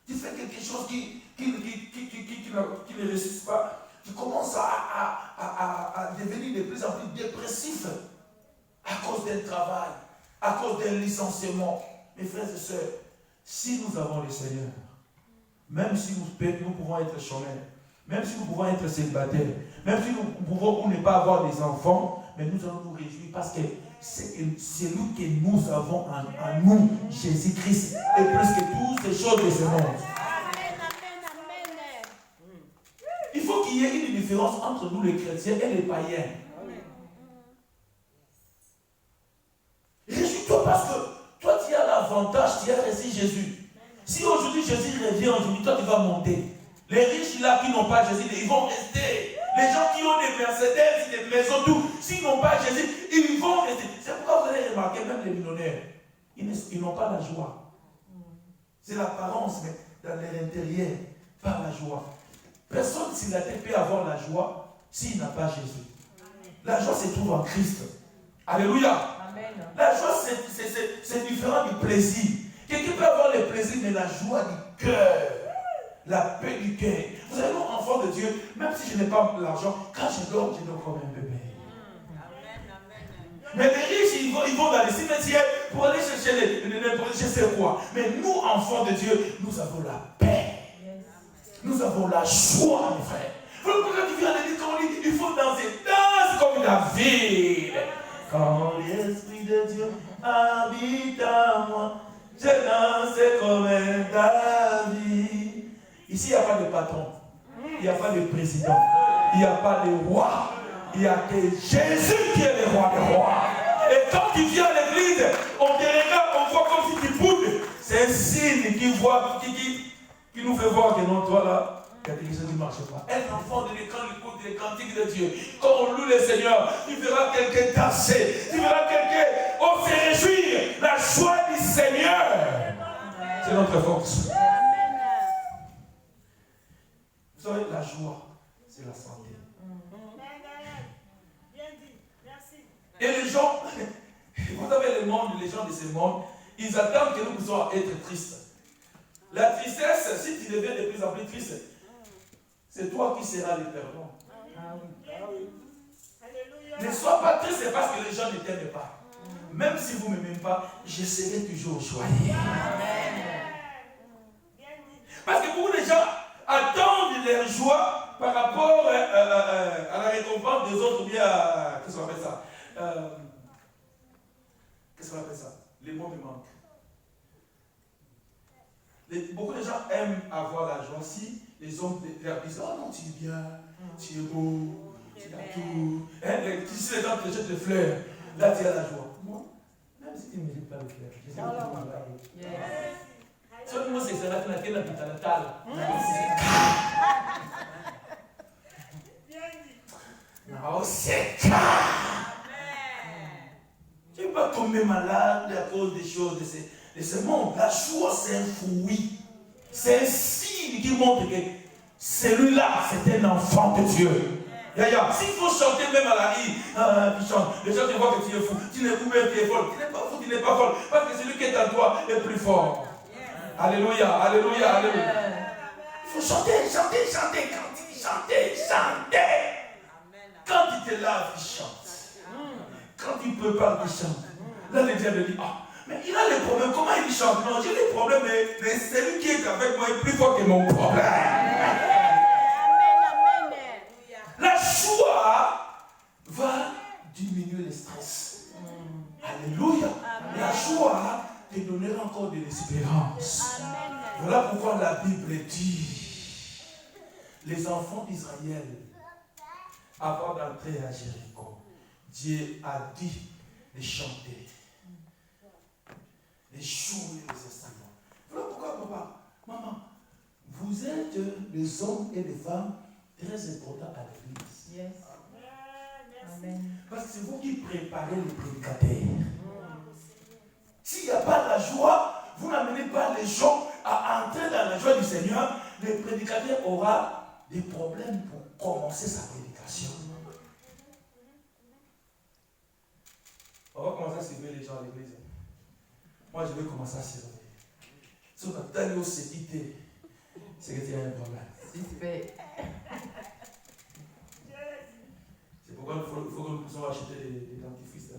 Tu fais quelque chose qui ne réussit pas. Tu commences à devenir de plus en plus dépressif à cause d'un travail, à cause d'un licenciement. Mes frères et sœurs, si nous avons le Seigneur, même si nous pouvons être chômeurs, même si nous pouvons être célibataires, même si nous pouvons ne pas avoir des enfants, mais nous allons nous réjouir parce que c'est lui que nous avons en nous, Jésus-Christ, et plus que toutes ces choses de ce monde. Il faut qu'il y ait une différence entre nous les chrétiens et les païens. Réjouis-toi parce que toi tu as l'avantage, tu as reçu Jésus. Si aujourd'hui Jésus revient, aujourd'hui toi tu vas monter. Les riches là qui n'ont pas Jésus, ils vont rester. Les gens qui ont des Mercedes, des maisons, tout, s'ils n'ont pas Jésus, ils vont rester. C'est pourquoi vous allez remarquer, même les millionnaires, ils n'ont pas la joie. C'est l'apparence, mais dans leur intérieur, pas la joie. Personne sur la terre peut avoir la joie s'il n'a pas Jésus. La joie se trouve en Christ. Alléluia. Amen. La joie, c'est différent du plaisir. Quelqu'un peut avoir le plaisir, mais la joie du cœur, la paix du cœur. Vous savez, nous, enfants de Dieu, même si je n'ai pas l'argent, quand je dors comme un bébé. Mais les riches, ils vont dans les cimetières pour aller chercher je sais quoi. Mais nous, enfants de Dieu, nous avons la paix. Nous avons la joie, mes frères. Quand tu viens de dire qu'on dit, il faut danser. Danse comme David. Quand l'Esprit de Dieu habite en moi, je danse comme un David. Ici, il n'y a pas de patron. Il n'y a pas de président. Il n'y a pas de roi. Il n'y a que Jésus qui est le roi des rois. Et quand tu viens à l'église, on te regarde, on voit comme si tu boudes. C'est un signe qui nous fait voir que non, toi là, il y a quelque chose qui ne marche pas. Un enfant de l'écran écoute les cantiques de Dieu. Quand on loue le Seigneur, tu verras quelqu'un danser. Tu verras quelqu'un se réjouir. La joie du Seigneur, c'est notre force. Vous savez, la joie, c'est la santé. Bien dit. Merci. Et les gens, vous savez, le monde, les gens de ce monde, ils attendent que nous puissions être tristes. La tristesse, si tu deviens de plus en plus triste, c'est toi qui seras le perdant. Alléluia. Ne sois pas triste, c'est parce que les gens ne t'aiment pas. Même si vous ne m'aimez pas, je serai toujours joyeux. Parce que beaucoup de gens attendent leur joie par rapport à la récompense des autres ou bien à... Qu'est-ce qu'on appelle ça? Qu'est-ce qu'on appelle ça? Les mots me manquent. Beaucoup de gens aiment avoir la joie. Si les hommes leur disent, oh non, tu es bien, tu es beau, tu as tout. Si les gens te jettent des fleurs, là tu as la joie. Moi, même si tu ne mérites pas de fleurs, je sais que tu vas m'envoyer. Seulement c'est ça, tu n'as qu'à l'habiter à la table. Non, c'est calme. Tu ne vas pas tomber malade à cause des choses de ce monde. La joie, c'est un fruit. C'est un signe qui montre que celui-là, c'est un enfant de Dieu. S'il faut chanter même à la rue, tu chantes. Les gens te voient que tu es fou. Tu n'es pas même, tu es folle. Tu n'es pas fou, tu n'es pas folle. Parce que celui qui est en toi est plus fort. Alléluia, alléluia, alléluia. Il faut chanter, chanter, chanter. Quand il te lave, il chante. Quand il ne peut pas, il chante. Là, le diable dit, mais il a les problèmes, comment il chante? Non, j'ai des problèmes, mais celui qui est avec moi est plus fort que mon problème. La joie va diminuer le stress. Alléluia. La joie te donnera encore de l'espérance. Voilà pourquoi la Bible dit, les enfants d'Israël, avant d'entrer à Jéricho, Dieu a dit de chanter, de jouer les instruments. Voilà pourquoi, papa, maman, vous êtes des hommes et des femmes très importants à l'église. Yes. Amen. Parce que c'est vous qui préparez les prédicateurs. S'il n'y a pas la joie, vous n'amenez pas les gens à entrer dans la joie du Seigneur, le prédicateur aura des problèmes pour commencer sa prédication. On va commencer à servir les gens à l'église. Moi, je vais commencer à servir. Si on a tellement sécurité, c'est que tu as un problème. C'est pourquoi il faut que nous puissions acheter des dentifrices.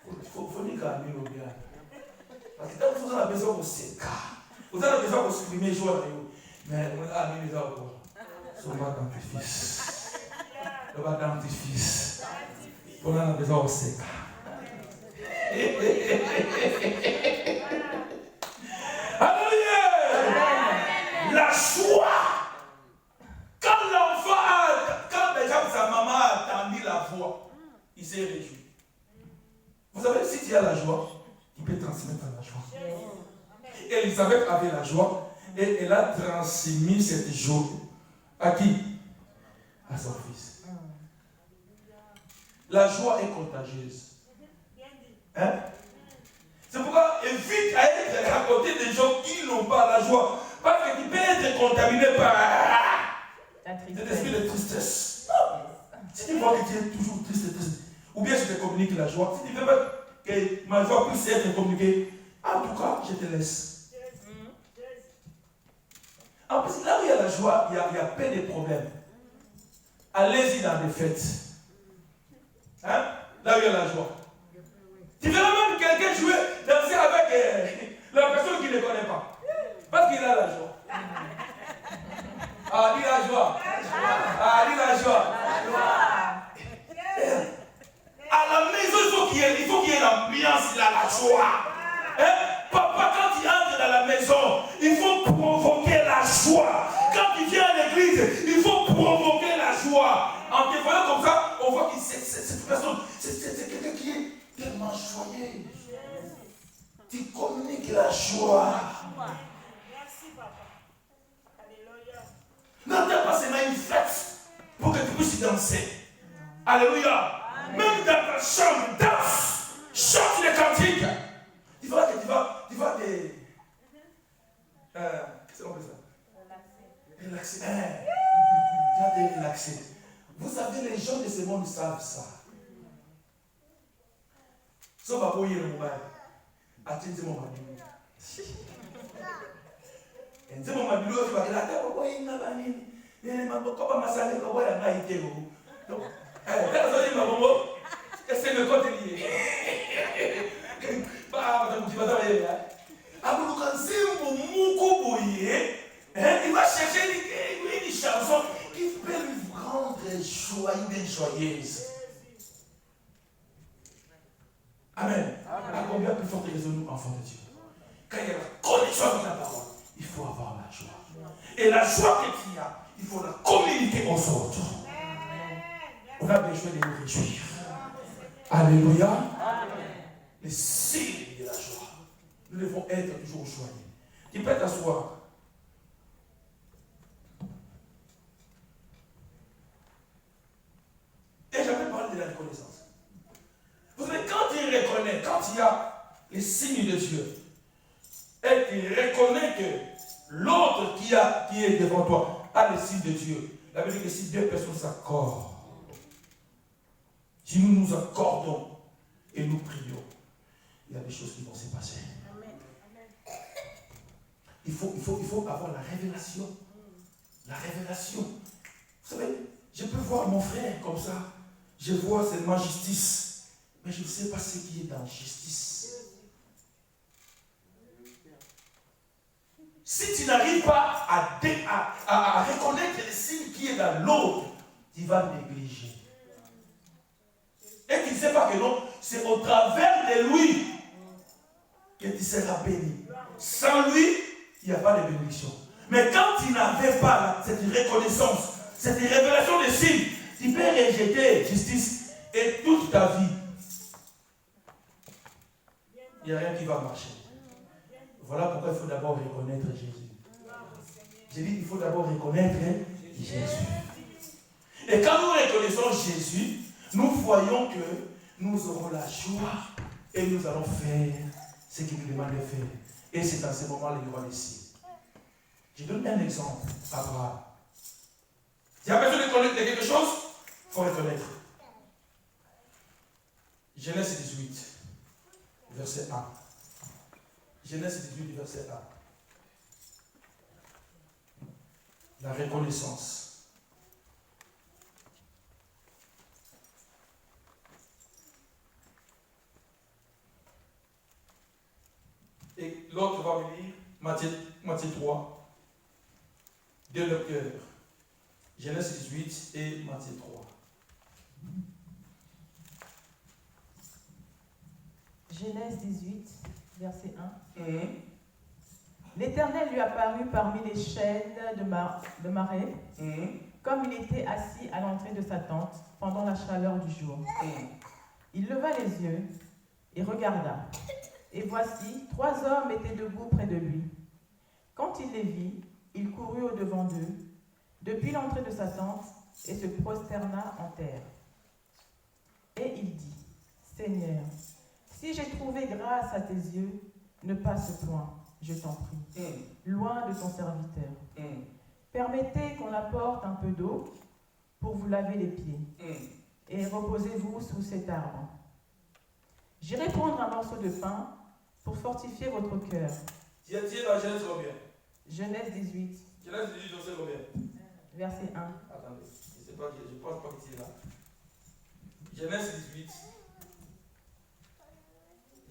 Il faut nous gagner nos biens. Parce que quand vous avez besoin de séca, vous avez besoin de supprimer les joies. Mais on a mis les gens au courant. Sur le dentifrice. Le dentifrice. On a besoin de séca. Alléluia! La joie! Quand l'enfant, quand déjà sa maman a entendu la voix, il s'est réjoui. Vous savez, si tu as la joie, il peut transmettre la joie. Elisabeth avait la joie et elle a transmis cette joie à qui? À son fils. La joie est contagieuse. Hein? C'est pourquoi évite à être à côté des gens qui n'ont pas la joie. Parce que tu peux être contaminé par cet esprit de tristesse. Si tu vois que tu es toujours triste, ou bien je te communique la joie, si tu veux pas que ma joie puisse être communiquée, en tout cas, je te laisse. En plus, là où il y a la joie, il y a peu de problèmes. Allez-y dans les fêtes. Hein? Là où il y a la joie. Tu verras même quelqu'un jouer, danser avec la personne qui ne connaît pas. Parce qu'il a la joie. Ah, dis la joie. Ah, dis la joie. À la maison, il faut qu'il y ait l'ambiance, la joie. Hein? Papa, quand il entre dans la maison, il faut provoquer la joie. Quand il vient à l'église, il faut provoquer la joie. En te voyant comme ça, on voit que cette personne, c'est quelqu'un qui est tellement joyeux. Tu communiques la joie. Merci, papa. Alléluia. N'attends pas seulement une fête pour que tu puisses danser. Alléluia. Même dans ta chambre, danse. Chante les cantiques. Tu vois que tu vas te... Qu'est-ce qu'on fait ça? Relaxer. Tu vas te relaxer. Vous savez, les gens de ce monde savent ça. So va pour y le mobile. Attendez mon mari. Et mon mari l'autre va dire attends pourquoi il n'a pas ni. Il m'a pas massalé pourquoi il n'a pas été. Donc, quand ça dit ma maman, c'est le côté lié. Il va chercher une chanson qui peut lui rendre joyeuse. Amen. À combien plus forte raison, enfants de Dieu? Quand il y a la connexion de la parole, il faut avoir la joie. Et la joie que tu as, il faut la communiquer aux autres. On a besoin de nous réjouir. Alléluia. Les signes de la joie. Nous devons être toujours joyeux. Tu peux t'asseoir. Et j'avais parlé de la reconnaissance. Vous savez, quand tu reconnais, quand il y a les signes de Dieu, et tu reconnais que l'autre qui est devant toi a les signes de Dieu, la Bible dit que si deux personnes s'accordent, si nous nous accordons et nous prions, il y a des choses qui vont se passer. Il faut avoir la révélation. La révélation. Vous savez, je peux voir mon frère comme ça. Je vois seulement justice. Mais je ne sais pas ce qui est dans justice. Si tu n'arrives pas à reconnaître les signes qui est dans l'autre, tu vas négliger. Et tu ne sais pas que non, c'est au travers de lui que tu seras béni. Sans lui, il n'y a pas de bénédiction. Mais quand tu n'avais pas cette reconnaissance, cette révélation des signes, tu peux rejeter justice et toute ta vie, il n'y a rien qui va marcher. Voilà pourquoi il faut d'abord reconnaître Jésus. J'ai dit, il faut d'abord reconnaître Jésus. Et quand nous reconnaissons Jésus, nous voyons que nous aurons la joie et nous allons faire ce qu'il nous demande de faire. Et c'est dans ce moment-là qu'il y aura des signes. Je donne un exemple. Abraham. Tu as besoin de connaître quelque chose? Il faut reconnaître. Genèse 18, verset 1. Genèse 18, verset 1. La reconnaissance. Et l'autre va me lire Matthieu 3, de leur cœur. Genèse 18 et Matthieu 3. Genèse 18, verset 1. L'Éternel lui apparut parmi les chênes de Marée, comme il était assis à l'entrée de sa tente pendant la chaleur du jour. Il leva les yeux et regarda. Et voici, 3 hommes étaient debout près de lui. Quand il les vit, il courut au-devant d'eux, depuis l'entrée de sa tente, et se prosterna en terre. Et il dit, Seigneur, si j'ai trouvé grâce à tes yeux, ne passe point, je t'en prie, loin de ton serviteur. Permettez qu'on apporte un peu d'eau pour vous laver les pieds, et reposez-vous sous cet arbre. J'irai prendre un morceau de pain pour fortifier votre cœur. Tu es dans Genèse combien? Genèse 18. Genèse 18, verset combien? Verset 1. Attendez, je ne pense pas que tu es là. Genèse 18.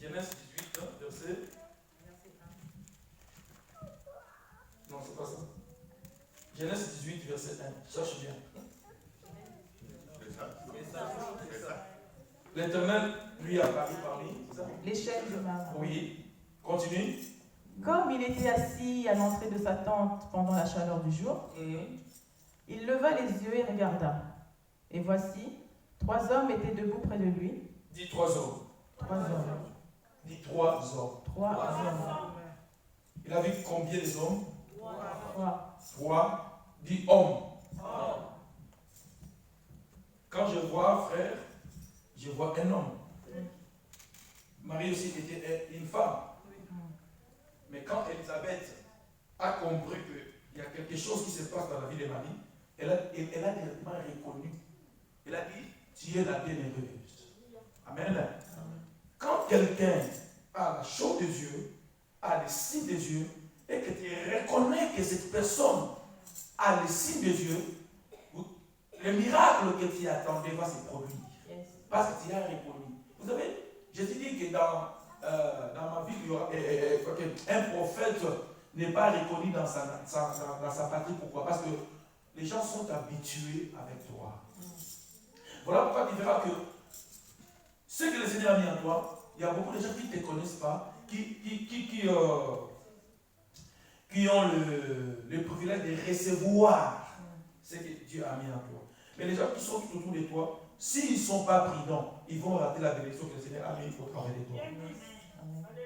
Genèse 18, verset. Non, c'est pas ça. Genèse 18, verset 1. Cherche bien. L'Éternel lui a apparu parmi les chênes de Marée. Oui. Continue. Comme il était assis à l'entrée de sa tente pendant la chaleur du jour, il leva les yeux et regarda. Et voici, 3 hommes étaient debout près de lui. Dis 3 hommes. 3 hommes. Dis 3 hommes. 3 hommes. Il a vu combien de hommes? 3. 3. Dis hommes. Quand je vois frère, je vois un homme. Marie aussi était une femme. Mais quand Elisabeth a compris qu'il y a quelque chose qui se passe dans la vie de Marie, elle a directement reconnu. Elle a dit, tu es la bienheureuse. Amen. Quand quelqu'un a la chose de Dieu, a les signes de Dieu, et que tu reconnais que cette personne a les signes de Dieu, le miracle que tu attendais va se produire. Parce que tu as reconnu. Vous savez, Jésus dit que dans ma vie, il y aura, un prophète n'est pas reconnu dans sa patrie. Pourquoi? Parce que les gens sont habitués avec toi. Voilà pourquoi tu verras que ce que le Seigneur a mis en toi, il y a beaucoup de gens qui ne te connaissent pas, qui ont le privilège de recevoir ce que Dieu a mis en toi. Mais les gens qui sont tout autour de toi, s'ils ne sont pas prudents, ils vont rater la bénédiction que le Seigneur a mis au travers de toi.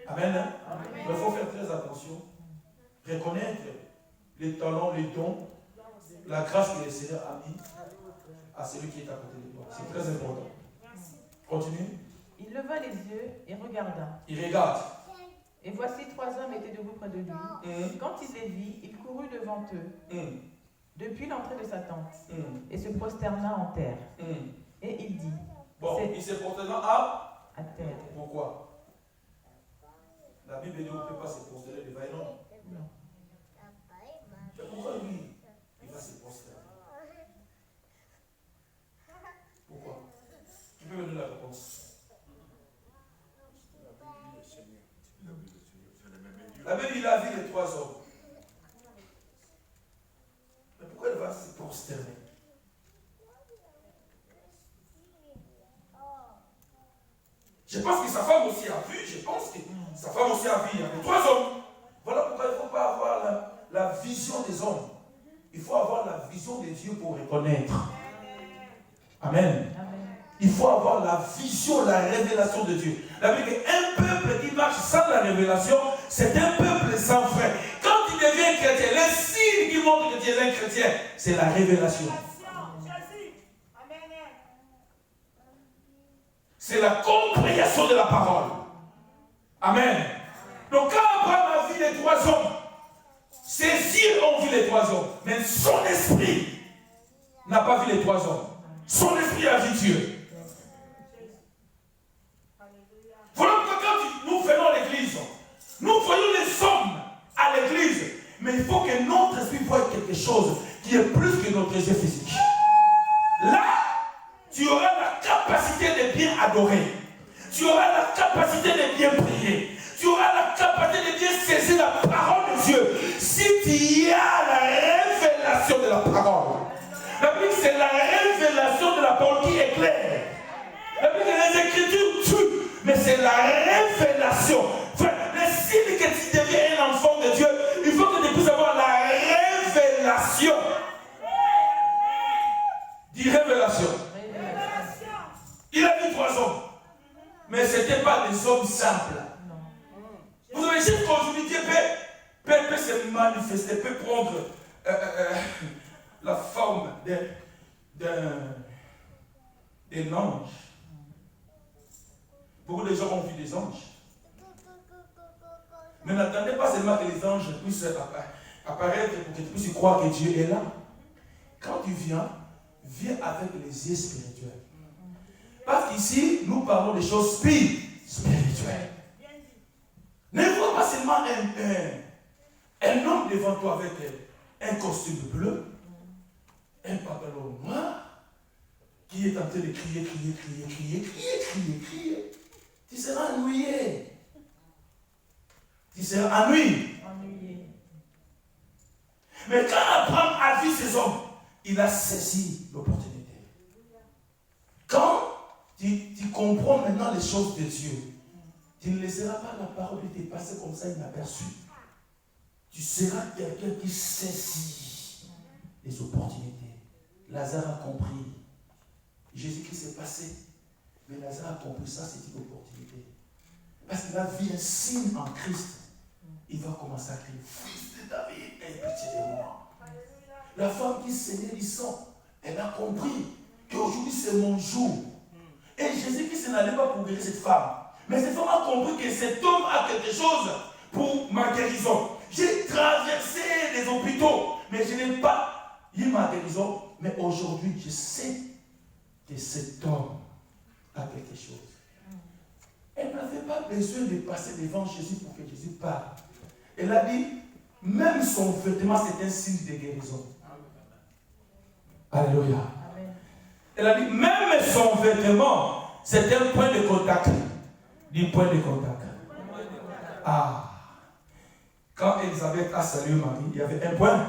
Amen. Hein? Amen. Il faut faire très attention. Reconnaître les talents, les dons, la grâce que le Seigneur a mis à celui qui est à côté de toi. C'est très important. Continue. Il leva les yeux et regarda. Il regarde. Et voici 3 hommes étaient debout près de lui. Quand il les vit, il courut devant eux, depuis l'entrée de sa tente, et se prosterna en terre. Et il dit, bon, il se prosterna à terre. Pourquoi? La Bible dit qu'on ne peut pas se prosterner devant un homme. Non. Pourquoi lui, il va se prosterner? Pourquoi? Tu peux me donner la réponse. La Bible, il a vu les 3 hommes. Mais pourquoi il va se prosterner? Je pense que sa femme aussi a vu, je pense que sa femme aussi a vu. Il y a les 3 hommes. Voilà pourquoi il ne faut pas avoir la vision des hommes. Il faut avoir la vision de Dieu pour reconnaître. Amen. Il faut avoir la vision, la révélation de Dieu. La Bible dit qu'un peuple qui marche sans la révélation, c'est un peuple sans frein. Quand il devient chrétien, les signes qui montrent que tu es un chrétien, c'est la révélation. C'est la compréhension de la parole. Amen. Donc quand Abraham a vu les 3 hommes, ses yeux ont vu les 3 hommes, mais son esprit n'a pas vu les 3 hommes. Son esprit a vu Dieu. Voilà pourquoi quand nous venons à l'église, nous voyons les hommes à l'église, mais il faut que notre esprit voie quelque chose qui est plus que notre yeux physique. Là, tu auras la capacité de bien adorer. Tu auras la capacité de bien prier. Tu auras la capacité de bien saisir la parole de Dieu. Si tu as la révélation de la parole. La Bible, c'est la révélation de la parole qui est claire. La Bible, les Écritures tuent, mais c'est la révélation. Frère, le signe que tu deviens un enfant de Dieu, il faut que tu puisses avoir la révélation. Dis révélation. Il a vu 3 hommes, mais ce n'étaient pas des hommes simples. Vous avez juste qu'aujourd'hui, Dieu peut se manifester, peut prendre la forme d'un ange. Beaucoup de gens ont vu des anges. Mais n'attendez pas seulement que les anges puissent apparaître pour que tu puisses croire que Dieu est là. Quand tu viens avec les yeux spirituels. Parce qu'ici, nous parlons des choses spirituelles. Ne vois pas seulement un homme devant toi avec un costume bleu, un pantalon noir, qui est en train de crier. Tu seras ennuyé. Tu seras ennuyé. Mais quand Abraham a vu ces hommes, il a saisi l'opportunité. Quand tu comprends maintenant les choses de Dieu, tu ne laisseras pas la parole te passer comme ça inaperçue. Tu seras quelqu'un qui saisit les opportunités. Lazare a compris. Jésus-Christ est passé. Mais Lazare a compris ça, c'est une opportunité. Parce qu'il a vu un signe en Christ. Il va commencer à crier, Fils de David, aie pitié de moi. La femme qui saignait du sang, elle a compris qu'aujourd'hui c'est mon jour. Et Jésus-Christ n'allait pas pour guérir cette femme. Mais cette femme a compris que cet homme a quelque chose pour ma guérison. J'ai traversé les hôpitaux, mais je n'ai pas eu ma guérison. Mais aujourd'hui, je sais que cet homme a quelque chose. Elle n'avait pas besoin de passer devant Jésus pour que Jésus parle. Elle a dit, même son vêtement, c'est un signe de guérison. Alléluia. Elle a dit, même son vêtement, c'est un point de contact. Dis point de contact. Ah. Quand Elisabeth a salué Marie, il y avait un point.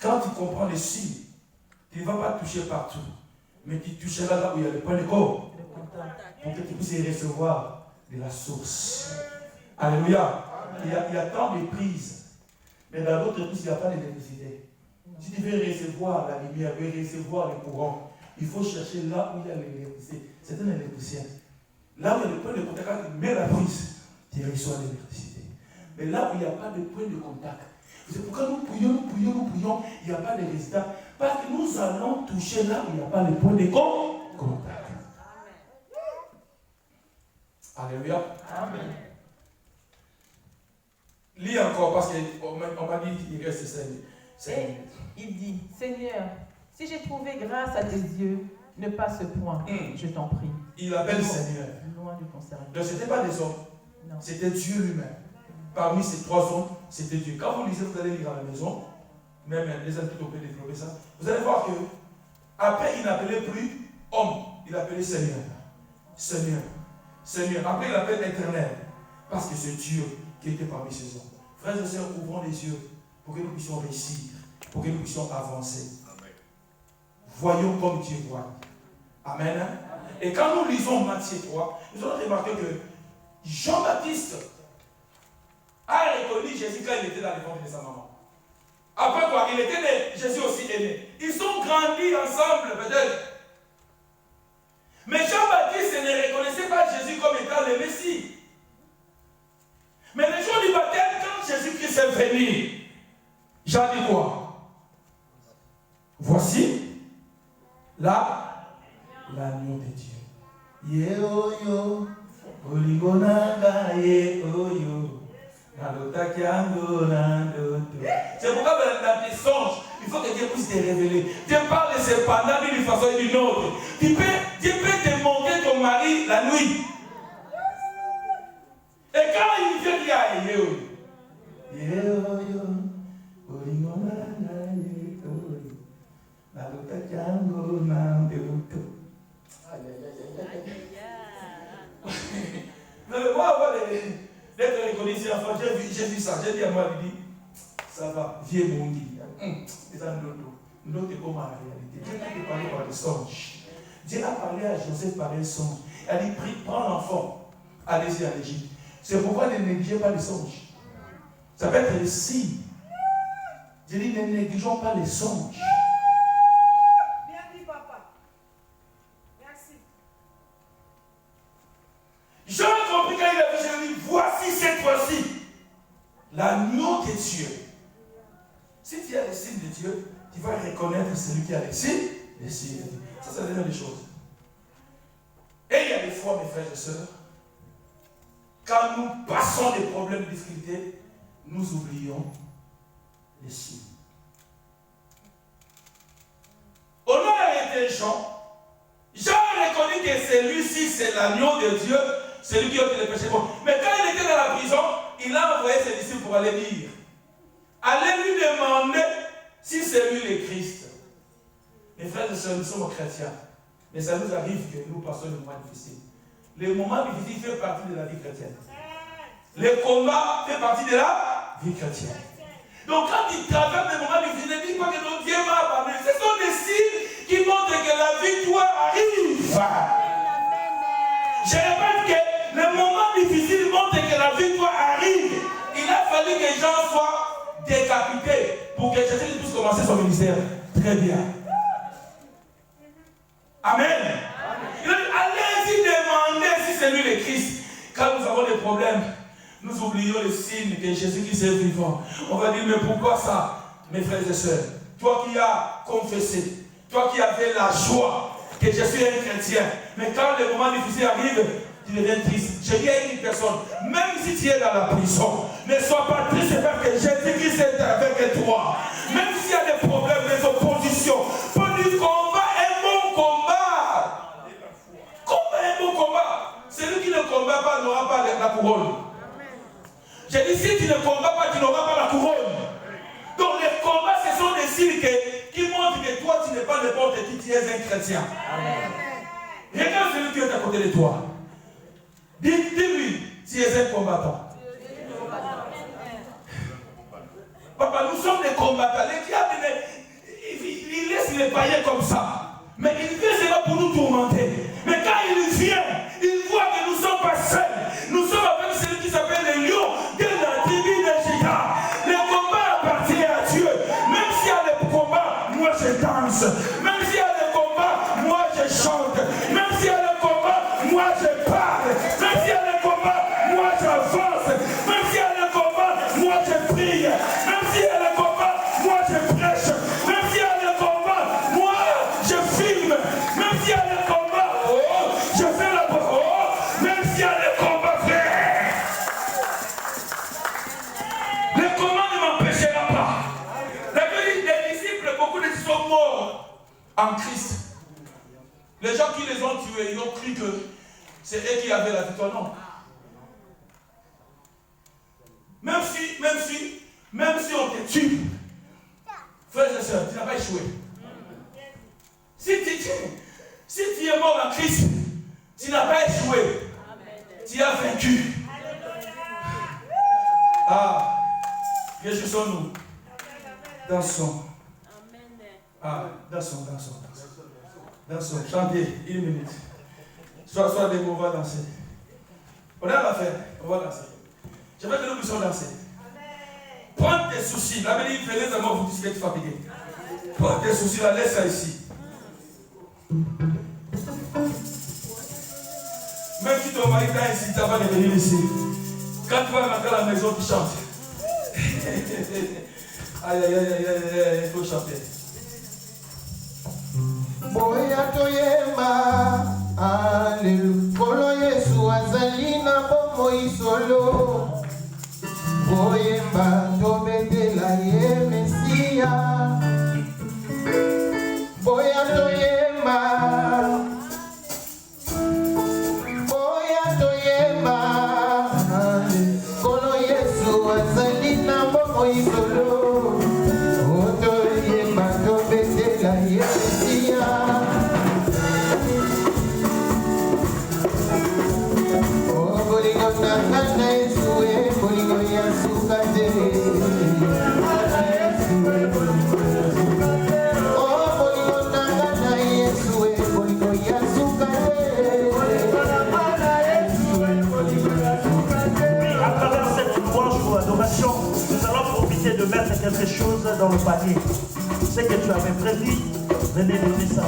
Quand tu comprends les signes, tu ne vas pas toucher partout, mais tu toucheras là où il y a le point de corps, pour que tu puisses recevoir de la source. Alléluia. Il y a tant de prises, mais dans l'autre prise, il n'y a pas d'électricité. Si tu veux recevoir la lumière, tu veux recevoir le courant, il faut chercher là où il y a l'électricité. C'est un électricien. Là où il y a le point de contact, quand tu mets la prise, tu reçois l'électricité. Mais là où il n'y a pas de point de contact, c'est pourquoi nous prions, il n'y a pas de résultat. Parce que nous allons toucher là où il n'y a pas de point de contact. Alléluia. Amen. Lis encore parce qu'on m'a dit qu'il reste 5 minutes. Il dit, Seigneur, si j'ai trouvé grâce à tes yeux, ne passe point, je t'en prie. Il appelle Seigneur. Loin du concerné. Donc ce n'était pas des hommes, c'était Dieu lui-même. Parmi ces 3 hommes, c'était Dieu. Quand vous lisez, vous allez lire à la maison, même les hommes qui ont pu développer ça, vous allez voir que après il n'appelait plus homme, il appelait Seigneur. Seigneur. Seigneur. Après il appelle éternel, parce que c'est Dieu qui était parmi ces hommes. Frères et sœurs, ouvrons les yeux pour que nous puissions réussir, pour que nous puissions avancer. Amen. Voyons comme Dieu voit. Amen. Et quand nous lisons Matthieu 3, nous allons remarquer que Jean-Baptiste a reconnu Jésus quand il était dans le ventre de sa maman. Après quoi, il était né, Jésus aussi est né. Ils sont grandis ensemble peut-être. Mais Jean-Baptiste ne reconnaissait pas Jésus comme étant le Messie. Mais le jour du baptême, quand Jésus-Christ est venu, Jean dit quoi? Voici l'agneau de Dieu. Yeoyo, oligonanga yeoyo. C'est pourquoi dans tes songes, il faut que Dieu puisse te révéler. Dieu parle cependant d'une façon et d'une autre. Dieu peut te montrer ton mari la nuit. Et quand il vient dire à d'être reconnaissant, enfin, j'ai vu ça, j'ai dit à moi, il dit, ça va, viens mon dit. C'est un autre comme en réalité. Dieu n'a pas parlé par des songes. Dieu a parlé à Joseph par un songe. Il a dit, prends l'enfant, allez-y à l'Égypte. C'est pourquoi ne négligez pas les songes. Ça peut être le signe. Dieu dit, ne négligeons pas les songes. Bien dit, papa. Merci. Jean a compris quand il a vu Jésus, voici cette fois-ci l'agneau de Dieu. Si tu as les signes de Dieu, tu vas reconnaître celui qui a les signes de Dieu. Ça, c'est la dernière des choses. Et il y a des fois, mes frères et sœurs, quand nous passons des problèmes de difficulté, nous oublions les signes. On a arrêté Jean. Jean a reconnu que celui-ci, c'est l'agneau de Dieu, celui qui ôte les péchés. Mais quand il était dans la prison, il a envoyé ses disciples pour aller dire, allez lui demander si c'est lui le Christ. Mes frères et sœurs, nous sommes chrétiens. Mais ça nous arrive que nous passons des moments difficiles. Les moments difficiles font partie de la vie chrétienne. Le combat fait partie de la vie chrétienne. Donc quand tu traverses des moments difficiles, ne dis pas que ton Dieu m'a abandonné. Ce sont des signes qui montrent que la victoire arrive. Je répète que les moments difficiles montrent que la victoire arrive. Il a fallu que les gens soient décapités pour que Jésus puisse commencer son ministère. Très bien. Amen. Allez-y demander si c'est lui le Christ. Quand nous avons des problèmes, nous oublions le signe que Jésus-Christ est vivant. On va dire, mais pourquoi ça, mes frères et sœurs? Toi qui as confessé, toi qui avais la joie que je suis un chrétien, mais quand les moments difficiles arrivent, tu deviens triste. Je dis à une personne, même si tu es dans la prison, ne sois pas triste parce que Jésus-Christ est avec toi. Même s'il y a des problèmes, des oppositions, peu du combat, un bon combat. Combat, un bon combat. Celui qui ne combat pas n'aura pas la couronne. J'ai dit, si tu ne combats pas, tu n'auras pas la couronne. Donc les combats, ce sont des signes qui montrent que toi, tu n'es c'est pas n'importe qui, tu es un chrétien. Regarde celui qui est à côté de toi. Dis-lui, tu es un combattant. Papa, nous sommes des combattants. Les diables, il laisse les païens comme ça. Mais il vient seulement pour nous tourmenter. Mais quand il vient, il voit que nous ne sommes pas seuls. Nous sommes avec celui qui s'appelle le lion de la tribu de Juda. Le combat appartient à Dieu. Même s'il y a le combat, moi je danse. Même s'il y a le combat, moi je chante. Même s'il y a le combat, moi je parle. Même s'il y a le combat, moi j'avance. Même s'il y a le combat, moi je prie. Même s'il y a le combat, moi je prêche. Même s'il y a le combat, moi je filme. Même s'il y a le combat, je fais la parole. Même s'il y a le combat, frère. Le combat ne m'empêchera pas. La Bible dit, les disciples, beaucoup de sont morts en Christ. Les gens qui les ont tués, ils ont cru que c'est eux qui avaient la victoire. Non. Même si on te tue, frères et sœurs, tu n'as pas échoué. Si tu es mort en Christ, tu n'as pas échoué. Tu as vaincu. Ah, réjouissons-nous. Dansons. Ah, dansons. Chantez, 1 minute. Sois des on va danser. On a l'affaire, on va danser. Je veux que nous puissions danser. Prends tes soucis. La Bible dit, venez à moi, vous dites que tu es fatigué. Prends tes soucis, là, laisse ça ici. Même si ton mari t'a incité avant de venir ici, quand tu vas rentrer à la maison, tu chantes. Aïe, il faut chanter. Boya toyemba, Alléluia. Kolo Yesu azali na bomoi solo. Boyemba tobetela ye Mesia. Boya toyemba, Kolo Yesu azali na bomoi solo. Toyemba tobetela ye Mesia. Nous allons profiter de mettre quelque chose dans le panier. Ce que tu avais prévu, venez donner ça.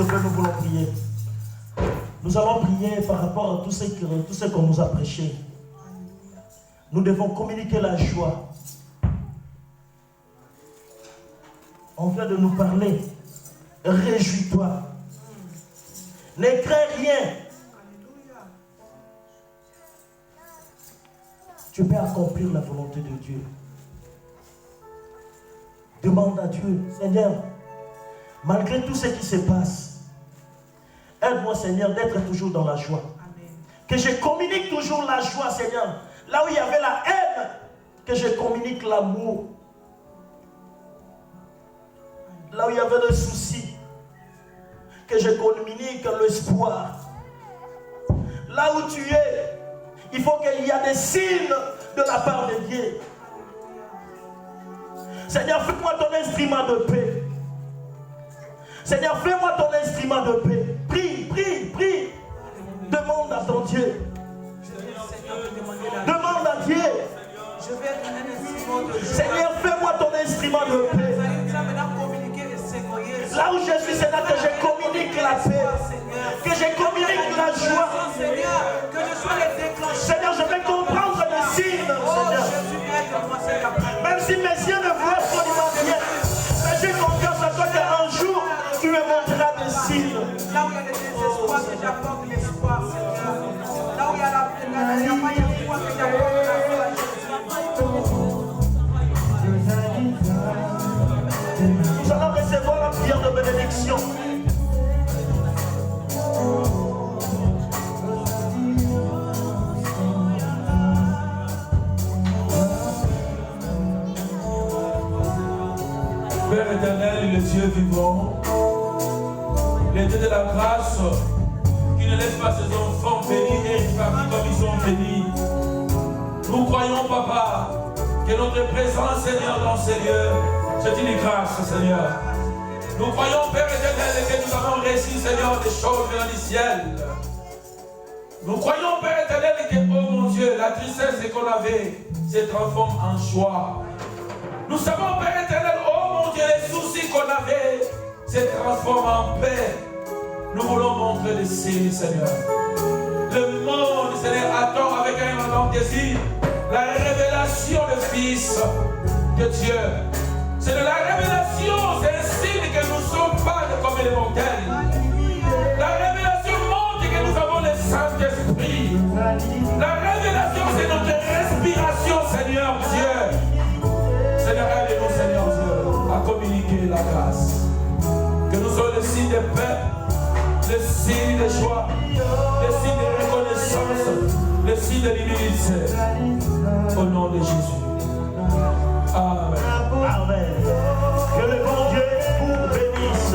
te plaît, nous voulons prier. Nous allons prier par rapport à tout ce qu'on nous a prêché. Nous devons communiquer la joie. On vient de nous parler. Réjouis-toi. Ne crains rien. Tu peux accomplir la volonté de Dieu. Demande à Dieu, Seigneur, malgré tout ce qui se passe, aide-moi, Seigneur, d'être toujours dans la joie. Amen. Que je communique toujours la joie, Seigneur. Là où il y avait la haine, que je communique l'amour. Là où il y avait le souci, que je communique l'espoir. Là où tu es, il faut qu'il y ait des signes de la part de Dieu. Seigneur, fais-moi ton instrument de paix. Seigneur, fais-moi ton instrument de paix. Prie, prie, prie. Demande à ton Dieu. Demande à Dieu. Seigneur, fais-moi ton instrument de paix. Là où je suis, Seigneur, que je communique la paix. Que je communique la joie. Seigneur, je vais comprendre les signes, Seigneur. Même si mes yeux ne voient absolument rien, mais j'ai confiance en toi qu'un jour, tu me montreras des signes. Là où il y a des désespoirs, que j'apporte l'espoir, Seigneur. Là où il y a la foi, que j'apporte la foi. Nous allons recevoir la prière de bénédiction. Père éternel, le Dieu vivant, le Dieu de la grâce, qui ne laisse pas ses enfants bénis et répartis comme ils sont bénis. Nous croyons, Papa, que notre présence, Seigneur, dans ces lieux, c'est une grâce, Seigneur. Nous croyons, Père éternel, que nous avons réussi, Seigneur, des choses venant du ciel. Nous croyons, Père éternel, que, oh mon Dieu, la tristesse qu'on avait se transforme en joie. Nous savons, Père éternel, oh mon Dieu, les soucis qu'on avait se transforment en paix. Nous voulons montrer des signes, Seigneur. Le monde, Seigneur, attend avec un grand désir la révélation du Fils de Dieu. C'est de la révélation, c'est un signe que nous ne sommes pas comme les mortels. La révélation montre que nous avons le Saint-Esprit. La révélation, c'est notre respiration, Seigneur Dieu. Seigneur, aide-nous, Seigneur Dieu, à communiquer la grâce. Que nous soyons le signe de paix, le signe de joie, le signe de reconnaissance, le signe de l'humilité. Au nom de Jésus. Amen. Amen. Que le bon Dieu vous bénisse.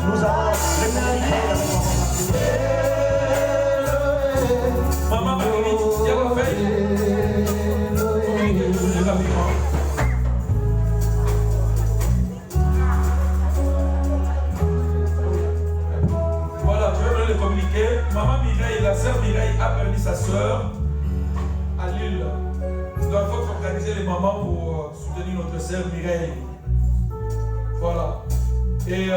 Nous allons les communiquer à Maman Marguerite, tu as la feuille? Communiquez rapidement. Voilà, je vais le communiquer. Maman Mireille, la sœur Mireille a permis sa sœur à Lille. Nous devons organiser les mamans pour soutenir notre sœur Mireille. Voilà. Et il y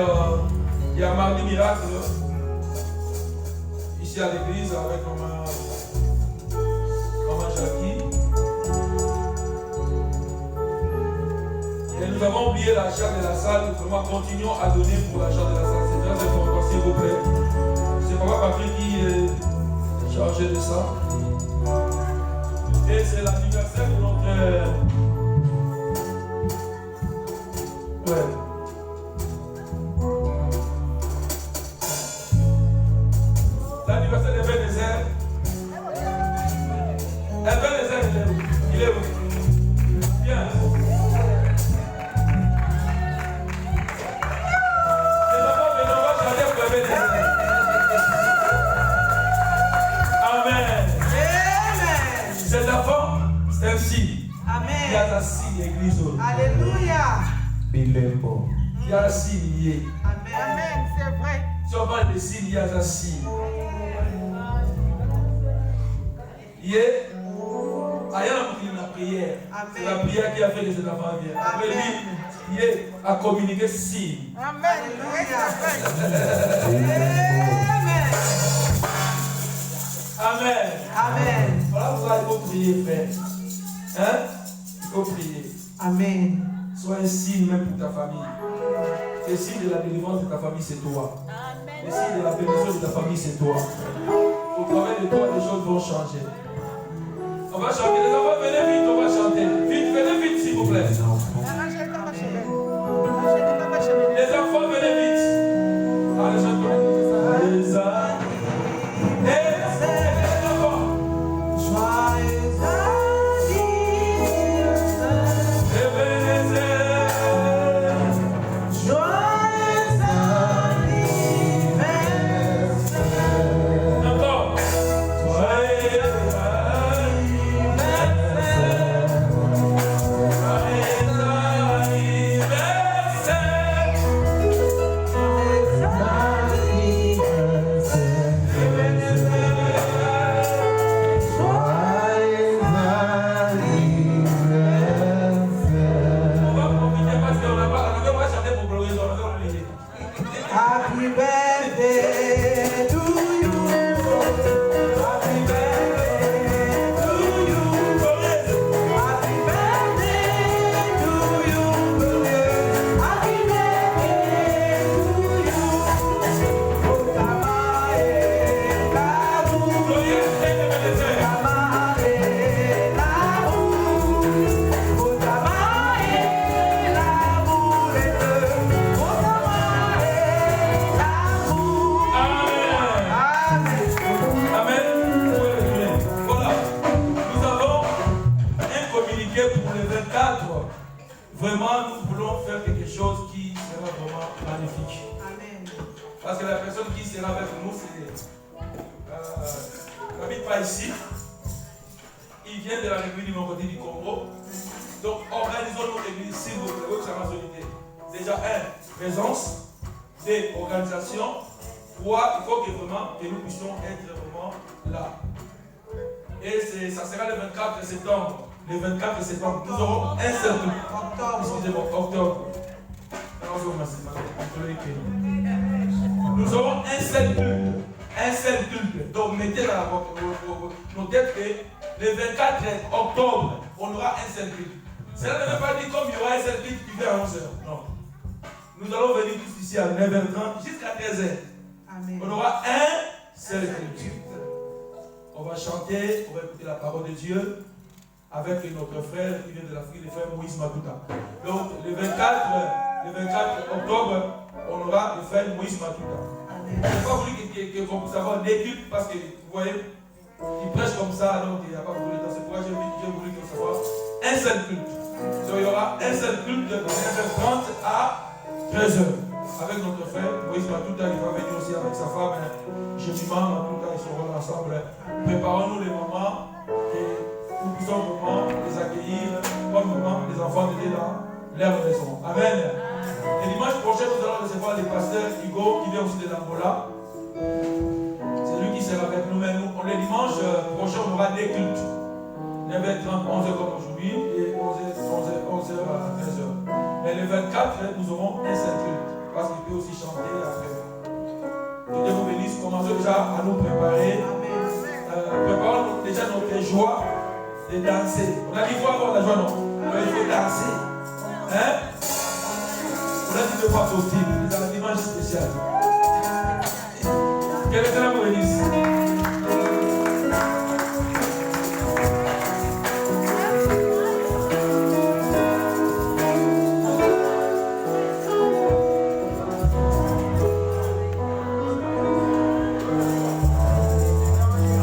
a Mardi Miracle ici à l'église avec maman Jackie. Et nous avons oublié l'achat de la salle. Autrement, continuons à donner pour l'achat de la salle. C'est très important, s'il vous plaît. C'est Papa Patrick qui est chargé de ça. Et c'est l'anniversaire de notre... Ouais. L'anniversaire de Ebenezer. Ebenezer, il est où? Bien. Les enfants de Nova chanter pour Ebenezer. Amen. Ces enfants, c'est aussi. Amen. Il y a la signe église. Alléluia. Bilembo. Il y a la signe. Amen. Amen, c'est vrai. Si on parle de signe, il y a la signe. Yeah. la prière. C'est la prière qui a fait que cet enfant vienne. Après lui, il est à communiquer signe. Amen. Amen. Amen. Voilà pourquoi il faut prier, frère. Hein? Il faut prier. Amen. Sois un signe même pour ta famille. Le signe de la délivrance de ta famille, c'est toi. Le signe de la bénédiction de ta famille, c'est toi. Au travers de toi, les choses vont changer. On va chanter. Les enfants, venez vite, on va chanter. Vite, venez vite, s'il vous plaît. Les enfants, venez vite. Allez, chantons. Les enfants. Vraiment, nous voulons faire quelque chose qui sera vraiment magnifique. Amen. Parce que la personne qui sera avec nous, c'est n'habite pas ici. Il vient de la République du Nord-Côté du Congo. Donc, organisons nos églises, s'il vous plaît, avec sa majorité. Déjà, 1, présence. 2, organisation. 3, il faut que vraiment que nous puissions être vraiment là. Et ça sera le 24 septembre. Le 24 septembre, nous aurons un seul culte. Excusez-moi, octobre. Nous aurons un seul culte. Un seul culte. Donc mettez dans nos têtes que le 24 octobre, on aura un seul culte. Cela ne veut pas dire comme il y aura un seul culte qui fait à 11h. Non. Nous allons venir tous ici à 9h30 jusqu'à 13h. Amen. On aura un seul culte. On va chanter, on va écouter la parole de Dieu avec notre frère qui vient de l'Afrique, le frère Moïse Matuta. Donc le 24 octobre, on aura le frère Moïse Matuta. Je n'ai pas voulu qu'on puisse avoir des cultes parce que vous voyez, il prêche comme ça, donc il n'y a pas beaucoup de temps. C'est pourquoi j'ai voulu qu'on savoir un seul culte. Donc il y aura un seul culte de 9h30 à 13h. Avec notre frère Moïse Matuta, il va venir aussi avec sa femme. Jemima Matuta, ils seront ensemble. Préparons-nous les moments et nous puissions vraiment les accueillir comme vraiment les enfants étaient dans leur maison. Amen. Le dimanche prochain, nous allons recevoir le pasteur Hugo qui vient aussi de l'Angola. C'est lui qui sera avec nous. Mais nous, le dimanche prochain, on aura des cultes. 9h30, 11h comme aujourd'hui et 11h à 13h. Mais le 24, nous aurons un seul culte. Parce qu'il peut aussi chanter après. Que Dieu vous bénisse. Commençons déjà à nous préparer. Préparons déjà notre joie de danser. On a dit qu'il faut avoir la joie, non? Il faut danser. Hein? On a dit de pas possible. C'est un dimanche spécial. Quel est le